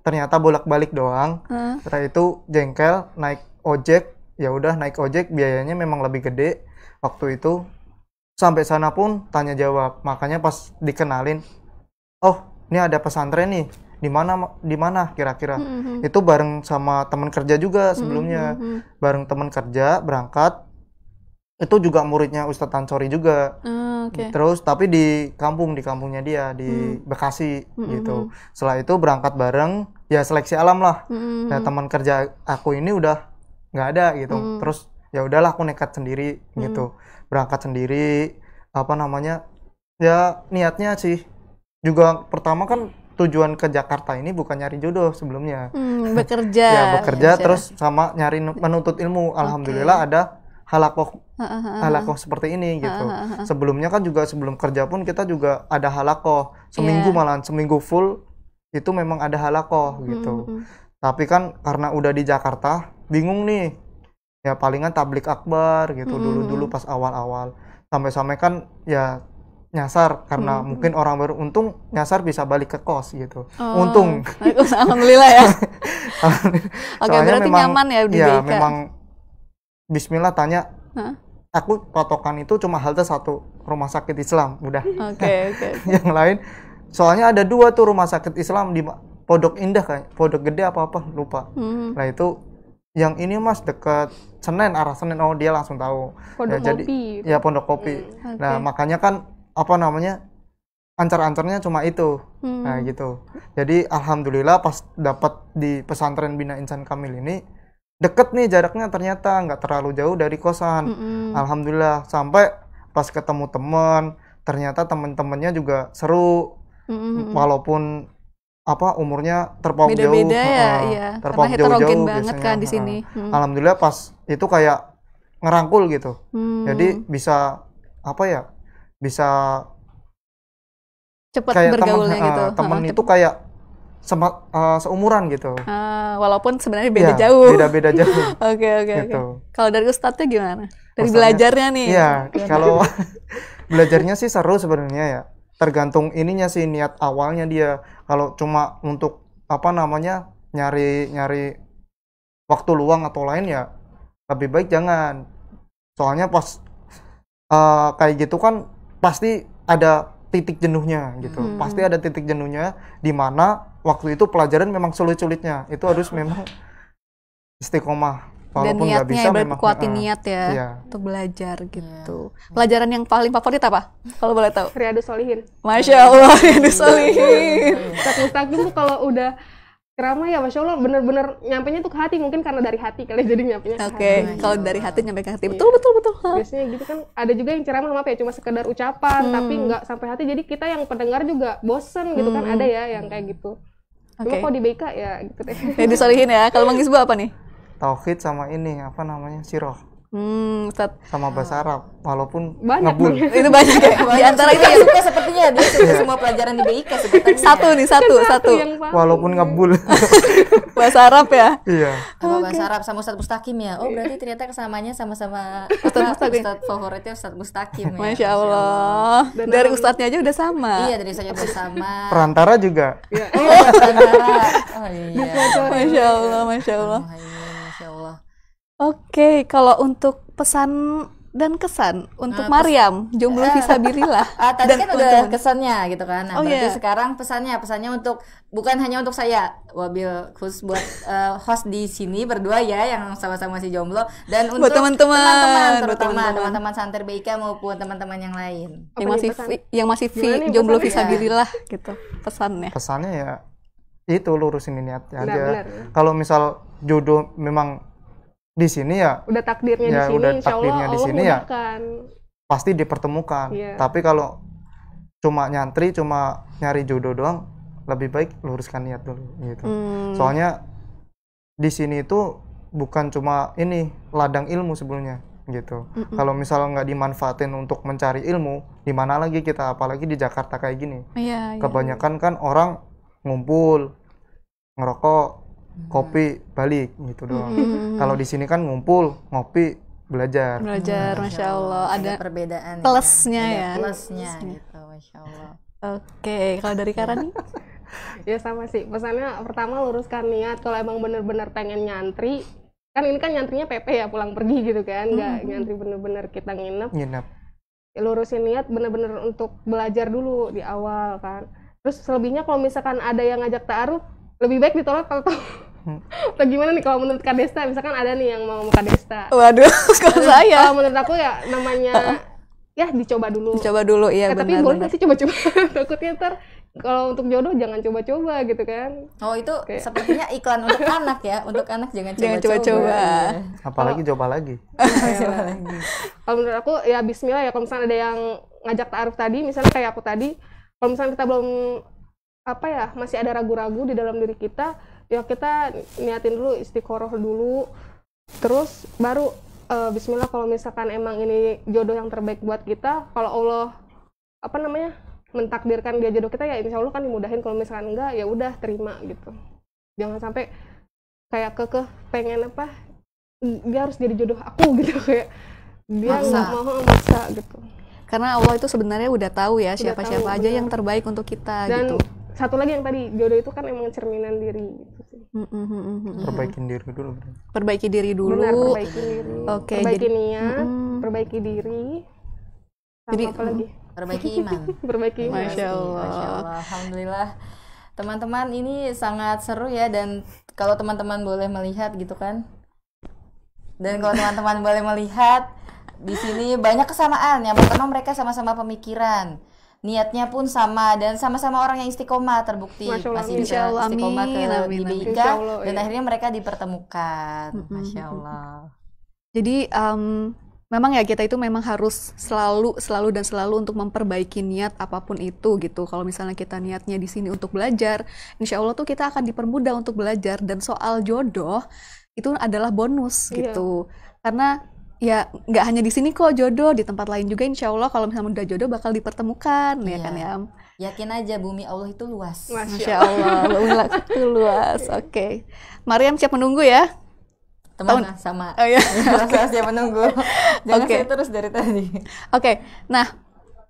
[SPEAKER 4] Ternyata bolak-balik doang. Setelah itu jengkel, naik ojek. Ya udah naik ojek, biayanya memang lebih gede waktu itu. Sampai sana pun tanya jawab. Makanya pas dikenalin, oh ini ada pesantren nih. Di mana kira-kira? Itu bareng sama teman kerja juga sebelumnya. Bareng teman kerja berangkat. Itu juga muridnya Ustadz Ansori juga. Terus tapi di kampungnya dia di Bekasi gitu. Setelah itu berangkat bareng, ya seleksi alam lah. Nah, teman kerja aku ini udah nggak ada gitu. Terus ya udahlah aku nekat sendiri gitu. Berangkat sendiri, ya niatnya sih juga pertama kan tujuan ke Jakarta ini bukan nyari jodoh sebelumnya.
[SPEAKER 1] Bekerja.
[SPEAKER 4] Ya bekerja terus sama nyari menuntut ilmu. Alhamdulillah ada halakoh seperti ini gitu. Sebelumnya kan juga sebelum kerja pun kita juga ada halakoh seminggu full itu memang ada halakoh gitu. Tapi kan karena udah di Jakarta bingung nih, ya palingan tablik akbar gitu dulu pas awal-awal. Sampai-sampai kan ya nyasar karena mungkin orang baru, untung nyasar bisa balik ke kos gitu. Untung.
[SPEAKER 1] Alhamdulillah ya. Oke, berarti memang, nyaman ya di BIK.
[SPEAKER 4] Ya memang Bismillah tanya, aku patokan itu cuma halte satu, rumah sakit Islam, udah.
[SPEAKER 1] Oke.
[SPEAKER 4] Yang lain, soalnya ada 2 tuh rumah sakit Islam di Pondok Indah Pondok Gede apa lupa. Nah itu, yang ini Mas dekat Senen, arah Senen, oh dia langsung tahu. Pondok Kopi. Nah makanya kan ancar-ancarnya cuma itu. Nah gitu. Jadi alhamdulillah pas dapat di pesantren Bina Insan Kamil ini deket nih jaraknya, ternyata nggak terlalu jauh dari kosan. Alhamdulillah sampai pas ketemu teman, ternyata teman-temannya juga seru. Walaupun umurnya terpaut jauh,
[SPEAKER 1] terpaut jauh banget biasanya. Kan di sini.
[SPEAKER 4] Alhamdulillah pas itu kayak ngerangkul gitu. Jadi bisa bisa
[SPEAKER 1] cepat bergaulnya gitu.
[SPEAKER 4] Temen itu kayak seumuran gitu.
[SPEAKER 1] Walaupun sebenarnya beda
[SPEAKER 4] Iya,
[SPEAKER 1] jauh.
[SPEAKER 4] beda-beda jauh.
[SPEAKER 1] Oke.
[SPEAKER 4] Gitu.
[SPEAKER 1] Kalau dari Ustadznya gimana? Dari
[SPEAKER 4] Ustadznya-
[SPEAKER 1] belajarnya nih.
[SPEAKER 4] Iya, kalau belajarnya sih seru sebenarnya ya. Tergantung ininya sih, niat awalnya dia. Kalau cuma untuk apa namanya nyari waktu luang atau lain ya lebih baik jangan. Soalnya pas kayak gitu kan pasti ada titik jenuhnya gitu. Pasti ada titik jenuhnya di mana waktu itu pelajaran memang sulit-sulitnya. Itu harus memang istiqomah.
[SPEAKER 1] Dan
[SPEAKER 4] Walaupun nggak
[SPEAKER 1] niatnya
[SPEAKER 4] bisa
[SPEAKER 1] ya,
[SPEAKER 4] memang
[SPEAKER 1] kuatin niat ya
[SPEAKER 4] iya.
[SPEAKER 1] untuk belajar gitu. Pelajaran yang paling favorit apa? Kalau boleh tahu.
[SPEAKER 3] Riyadus Shalihin.
[SPEAKER 1] Masya Allah, ini solihin.
[SPEAKER 3] Ustadz Mustaqim tuh kalau udah ceramah ya Masya Allah bener-bener nyampenya tuh ke hati, mungkin karena dari hati kali jadi nyampenya ke
[SPEAKER 1] Oke,
[SPEAKER 3] hati.
[SPEAKER 1] kalau dari hati nyampe ke hati. Betul.
[SPEAKER 3] Biasanya gitu kan, ada juga yang ceramah maaf ya cuma sekedar ucapan tapi nggak sampai hati, jadi kita yang pendengar juga bosen gitu kan, ada ya yang kayak gitu. Cuma
[SPEAKER 1] Oke.
[SPEAKER 3] kalau di BK ya gitu deh.
[SPEAKER 1] Jadi solihin ya. Kalau Mang Isbu apa nih?
[SPEAKER 4] Tauhid sama ini apa namanya siroh
[SPEAKER 1] Ustadz.
[SPEAKER 4] sama bahasa Arab walaupun
[SPEAKER 3] Banyak
[SPEAKER 4] ngebul.
[SPEAKER 1] Itu banyak ya. Di antara itu
[SPEAKER 2] Dia suka sepertinya dia suka semua pelajaran di BIK sebutannya.
[SPEAKER 1] satu.
[SPEAKER 3] Yang paham.
[SPEAKER 4] Walaupun ngebul.
[SPEAKER 1] Bahasa Arab ya.
[SPEAKER 4] Iya.
[SPEAKER 2] Apa bahasa Arab sama Ustadz Mustaqim ya? Oh berarti ternyata kesamanya sama-sama
[SPEAKER 1] Ustadz Mustaqim.
[SPEAKER 2] Ustadz favoritnya Ustadz Mustaqim ya.
[SPEAKER 1] Masya Allah. Dari ustadznya aja udah sama.
[SPEAKER 2] Iya dari saya bersama.
[SPEAKER 4] Perantara juga.
[SPEAKER 2] Oh iya.
[SPEAKER 1] Masya Allah.
[SPEAKER 2] Masya Allah.
[SPEAKER 1] Oke, kalau untuk pesan dan kesan untuk Maryam, jomblo fisabilillah.
[SPEAKER 2] Tadi
[SPEAKER 1] dan
[SPEAKER 2] kan udah
[SPEAKER 1] teman-teman.
[SPEAKER 2] kesannya gitu kan. Nah,
[SPEAKER 1] Oh,
[SPEAKER 2] berarti
[SPEAKER 1] iya.
[SPEAKER 2] sekarang pesannya untuk bukan hanya untuk saya, wabil khusus buat host di sini berdua ya yang sama-sama masih jomblo, dan untuk
[SPEAKER 1] teman-teman,
[SPEAKER 2] terutama
[SPEAKER 1] buat teman-teman.
[SPEAKER 2] teman-teman santri BIK maupun teman-teman yang lain.
[SPEAKER 1] yang masih
[SPEAKER 3] Gimana nih
[SPEAKER 1] jomblo
[SPEAKER 3] pesannya?
[SPEAKER 1] fisabilillah gitu pesannya.
[SPEAKER 4] Pesannya ya itu lurusin niatnya aja.
[SPEAKER 3] Benar.
[SPEAKER 4] Kalau misal jodoh memang di sini ya
[SPEAKER 3] Udah takdirnya
[SPEAKER 4] Ya,
[SPEAKER 3] di sini,
[SPEAKER 4] udah
[SPEAKER 3] insya Allah
[SPEAKER 4] takdirnya di
[SPEAKER 3] Allah
[SPEAKER 4] sini ya.
[SPEAKER 3] mudahkan.
[SPEAKER 4] pasti dipertemukan.
[SPEAKER 3] Iya.
[SPEAKER 4] Tapi kalau cuma nyantri, cuma nyari jodoh doang, lebih baik luruskan niat dulu gitu. Soalnya di sini itu bukan cuma ini ladang ilmu sebelumnya gitu. Kalau misal nggak dimanfaatin untuk mencari ilmu, di mana lagi kita, apalagi di Jakarta kayak gini.
[SPEAKER 1] Iya.
[SPEAKER 4] Kebanyakan kan orang ngumpul, ngerokok, kopi, balik gitu doang. Kalau di sini kan ngumpul, ngopi, belajar.
[SPEAKER 1] Masya Allah. Ada
[SPEAKER 2] perbedaan
[SPEAKER 1] plusnya
[SPEAKER 2] Ada
[SPEAKER 1] ya.
[SPEAKER 2] plusnya gitu, Masya Allah.
[SPEAKER 1] Oke, kalau dari Karani?
[SPEAKER 3] Ya sama sih, pesannya pertama luruskan niat. Kalau emang bener-bener pengen nyantri, kan ini kan nyantrinya PP ya, pulang pergi gitu kan, nggak nyantri bener-bener kita nginep.
[SPEAKER 4] Nginep.
[SPEAKER 3] Ya, lurusin niat bener-bener untuk belajar dulu di awal kan. Terus selebihnya kalau misalkan ada yang ngajak ta'aruf, lebih baik ditolak atau atau gimana nih kalau menurut Kak Desta, misalkan ada nih yang mau Kak Desta.
[SPEAKER 1] Waduh, kalau saya.
[SPEAKER 3] Kalau menurut aku ya namanya ya dicoba dulu.
[SPEAKER 1] Coba dulu, iya
[SPEAKER 3] Tapi
[SPEAKER 1] benar.
[SPEAKER 3] boleh nggak sih coba-coba? Takutnya ntar kalau untuk jodoh jangan coba-coba gitu kan.
[SPEAKER 2] Oh itu sepertinya iklan untuk anak ya, untuk anak jangan
[SPEAKER 1] Jangan
[SPEAKER 2] coba-coba.
[SPEAKER 1] coba-coba.
[SPEAKER 4] Apalagi coba lagi.
[SPEAKER 3] Kalau menurut aku ya Bismillah ya, kalau misalnya ada yang ngajak ta'aruf tadi, misalnya kayak aku tadi, kalau misalnya kita belum apa ya, masih ada ragu-ragu di dalam diri kita, ya kita niatin dulu, istiqoroh dulu, terus baru Bismillah kalau misalkan emang ini jodoh yang terbaik buat kita, kalau Allah apa namanya mentakdirkan dia jodoh kita, ya insya Allah kan dimudahin. Kalau misalkan enggak ya udah terima gitu, jangan sampai kayak kekeh pengen apa dia harus jadi jodoh aku gitu, kayak dia nggak mau maksa gitu.
[SPEAKER 1] Karena Allah itu sebenarnya udah tahu ya
[SPEAKER 3] Udah
[SPEAKER 1] siapa-siapa
[SPEAKER 3] tahu,
[SPEAKER 1] aja
[SPEAKER 3] benar.
[SPEAKER 1] yang terbaik untuk kita
[SPEAKER 3] Dan
[SPEAKER 1] gitu.
[SPEAKER 3] satu lagi yang tadi, jodoh itu kan emang cerminan diri gitu sih.
[SPEAKER 4] Perbaikin diri dulu.
[SPEAKER 1] Perbaiki diri dulu.
[SPEAKER 3] Benar, perbaiki diri.
[SPEAKER 1] Oke,
[SPEAKER 3] perbaiki
[SPEAKER 1] jadi-
[SPEAKER 3] niat, perbaiki diri. Sama
[SPEAKER 1] Jadi,
[SPEAKER 3] apa lagi?
[SPEAKER 2] Perbaiki iman.
[SPEAKER 3] Perbaiki iman.
[SPEAKER 1] Masya Allah.
[SPEAKER 2] Masya Allah, alhamdulillah. Teman-teman ini sangat seru ya, dan kalau teman-teman boleh melihat gitu kan. Dan kalau teman-teman boleh melihat di sini banyak kesamaan. Yang pertama mereka sama-sama pemikiran. Niatnya pun sama dan sama-sama orang yang istiqomah, terbukti
[SPEAKER 3] Masya Allah,
[SPEAKER 2] masih
[SPEAKER 3] amin.
[SPEAKER 2] bisa
[SPEAKER 1] Insya Allah,
[SPEAKER 2] istiqomah
[SPEAKER 1] amin,
[SPEAKER 2] ke
[SPEAKER 1] amin,
[SPEAKER 2] di
[SPEAKER 1] amin.
[SPEAKER 2] BIK,
[SPEAKER 3] Insya Allah,
[SPEAKER 2] dan
[SPEAKER 3] iya.
[SPEAKER 2] akhirnya mereka dipertemukan. Masya Allah.
[SPEAKER 1] Jadi memang ya kita itu memang harus selalu untuk memperbaiki niat apapun itu gitu. Kalau misalnya kita niatnya di sini untuk belajar, insya Allah tuh kita akan dipermudah untuk belajar. Dan soal jodoh itu adalah bonus
[SPEAKER 3] Iya.
[SPEAKER 1] gitu. Karena ya nggak hanya di sini kok jodoh, di tempat lain juga insya Allah kalau misalnya udah jodoh bakal dipertemukan, ya
[SPEAKER 2] Iya.
[SPEAKER 1] kan Yam?
[SPEAKER 2] Yakin aja bumi Allah itu luas.
[SPEAKER 1] Masya Allah, itu luas. Oke, Mariam siap menunggu ya.
[SPEAKER 2] Teman sama.
[SPEAKER 1] Oh ya.
[SPEAKER 2] Rasa siap menunggu. Jangan
[SPEAKER 1] Oke.
[SPEAKER 2] saya terus dari tadi.
[SPEAKER 1] Oke, nah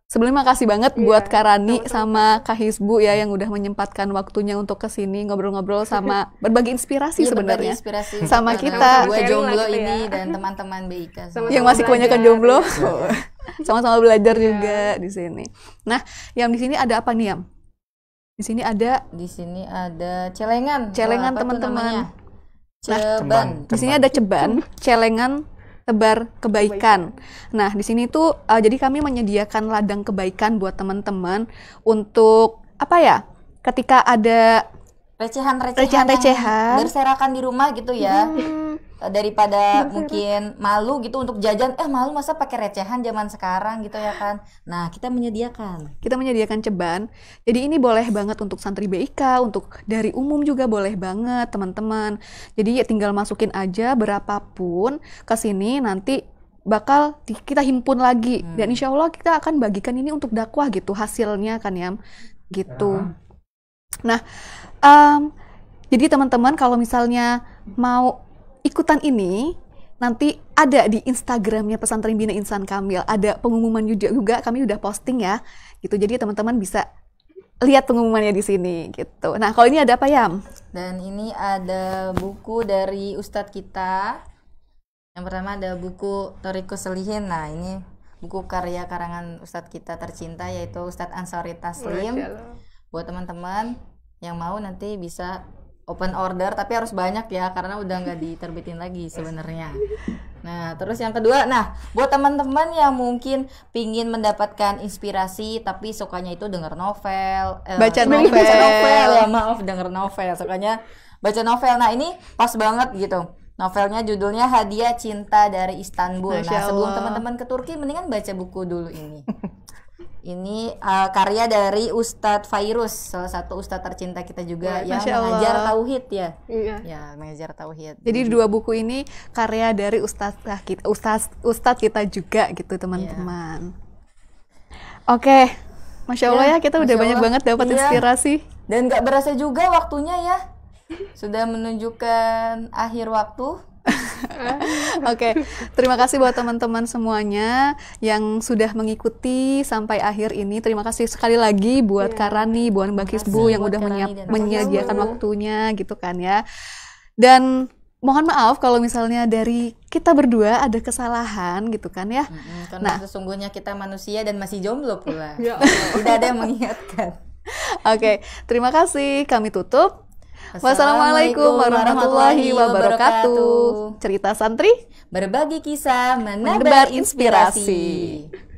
[SPEAKER 1] sebelumnya makasih banget buat Kak Rani sama Kak Hisbu ya yang udah menyempatkan waktunya untuk kesini ngobrol-ngobrol sama berbagi inspirasi
[SPEAKER 2] Iya, berbagi
[SPEAKER 1] sebenarnya
[SPEAKER 2] inspirasi
[SPEAKER 1] sama
[SPEAKER 2] untuk
[SPEAKER 1] kita.
[SPEAKER 2] dua
[SPEAKER 3] Sharing lah
[SPEAKER 2] jomblo
[SPEAKER 3] kita ya.
[SPEAKER 2] ini dan teman-teman BIK.
[SPEAKER 3] Sama-sama
[SPEAKER 1] yang masih kebanyakan
[SPEAKER 3] belajar.
[SPEAKER 1] jomblo. Sama-sama belajar juga di sini. Nah, yang di sini ada apa nih, Yam? Di sini ada
[SPEAKER 2] Di sini ada celengan.
[SPEAKER 1] Celengan,
[SPEAKER 2] Apa tuh
[SPEAKER 1] teman-teman.
[SPEAKER 2] namanya?
[SPEAKER 1] Nah,
[SPEAKER 2] Ceban.
[SPEAKER 1] di sini ada ceban, celengan tebar kebaikan. Nah, di sini tuh jadi kami menyediakan ladang kebaikan buat teman-teman untuk apa ya? Ketika ada
[SPEAKER 2] Recehan-recehan
[SPEAKER 1] Recehan-recehan.
[SPEAKER 2] yang berserakan di rumah gitu ya. Daripada mungkin malu gitu untuk jajan, malu masa pakai recehan zaman sekarang gitu ya kan. Nah, kita menyediakan.
[SPEAKER 1] kita menyediakan ceban. Jadi ini boleh banget untuk santri BIK, untuk dari umum juga boleh banget teman-teman. Jadi ya tinggal masukin aja berapapun ke sini nanti bakal kita himpun lagi dan insya Allah kita akan bagikan ini untuk dakwah gitu hasilnya kan ya gitu. Nah, jadi teman-teman kalau misalnya mau ikutan ini nanti ada di Instagramnya Pesantren Bina Insan Kamil, ada pengumuman juga kami udah posting ya gitu, jadi teman-teman bisa lihat pengumumannya di sini gitu. Nah kalau ini ada apa Yam?
[SPEAKER 2] Dan ini ada buku dari Ustadz kita. Yang pertama ada buku Thoriqus Shalihin. Nah, ini buku karya karangan Ustadz kita tercinta yaitu Ustadz Ansari Taslim.
[SPEAKER 3] Masya Allah.
[SPEAKER 2] Buat teman-teman yang mau nanti bisa open order, tapi harus banyak ya karena udah nggak diterbitin lagi sebenarnya. Nah, terus yang kedua, buat teman-teman yang mungkin pingin mendapatkan inspirasi tapi sukanya itu denger novel,
[SPEAKER 1] Baca
[SPEAKER 2] sukanya
[SPEAKER 1] novel.
[SPEAKER 2] baca novel ya, maaf, denger novel, sukanya baca novel. Nah, ini pas banget gitu. Novelnya judulnya Hadiah Cinta dari Istanbul.
[SPEAKER 1] Masya
[SPEAKER 2] Nah, sebelum
[SPEAKER 1] Allah.
[SPEAKER 2] teman-teman ke Turki mendingan baca buku dulu ini. Ini karya dari Ustadz Fairuz, salah satu ustadz tercinta kita juga yang
[SPEAKER 1] Masya Allah.
[SPEAKER 2] mengajar tauhid ya.
[SPEAKER 3] Iya.
[SPEAKER 2] Ya, mengajar tauhid.
[SPEAKER 1] Jadi dua buku ini karya dari ustadz kita juga gitu teman-teman. Oke, Masya Allah ya kita udah
[SPEAKER 2] Masya
[SPEAKER 1] banyak
[SPEAKER 2] Allah.
[SPEAKER 1] banget dapat
[SPEAKER 2] Iya.
[SPEAKER 1] inspirasi.
[SPEAKER 2] Dan gak berasa juga waktunya ya. Sudah menunjukkan akhir waktu.
[SPEAKER 1] Oke, terima kasih buat teman-teman semuanya yang sudah mengikuti sampai akhir ini. Terima kasih sekali lagi buat Kak Rani, buat Mbak Hisbu yang
[SPEAKER 2] buat
[SPEAKER 1] udah
[SPEAKER 2] Kak Rani dan Mbak
[SPEAKER 1] menyediakan
[SPEAKER 2] Hisbu.
[SPEAKER 1] waktunya gitu kan ya. Dan mohon maaf kalau misalnya dari kita berdua ada kesalahan gitu kan ya.
[SPEAKER 2] Karena sesungguhnya kita manusia dan masih jomblo pula.
[SPEAKER 3] Ya Allah.
[SPEAKER 2] Tidak ada yang mengingatkan.
[SPEAKER 1] Oke, terima kasih. Kami tutup. Wassalamualaikum warahmatullahi wabarakatuh. Cerita santri
[SPEAKER 2] Berbagi kisah,
[SPEAKER 1] menebar
[SPEAKER 2] menebar
[SPEAKER 1] inspirasi.
[SPEAKER 2] inspirasi.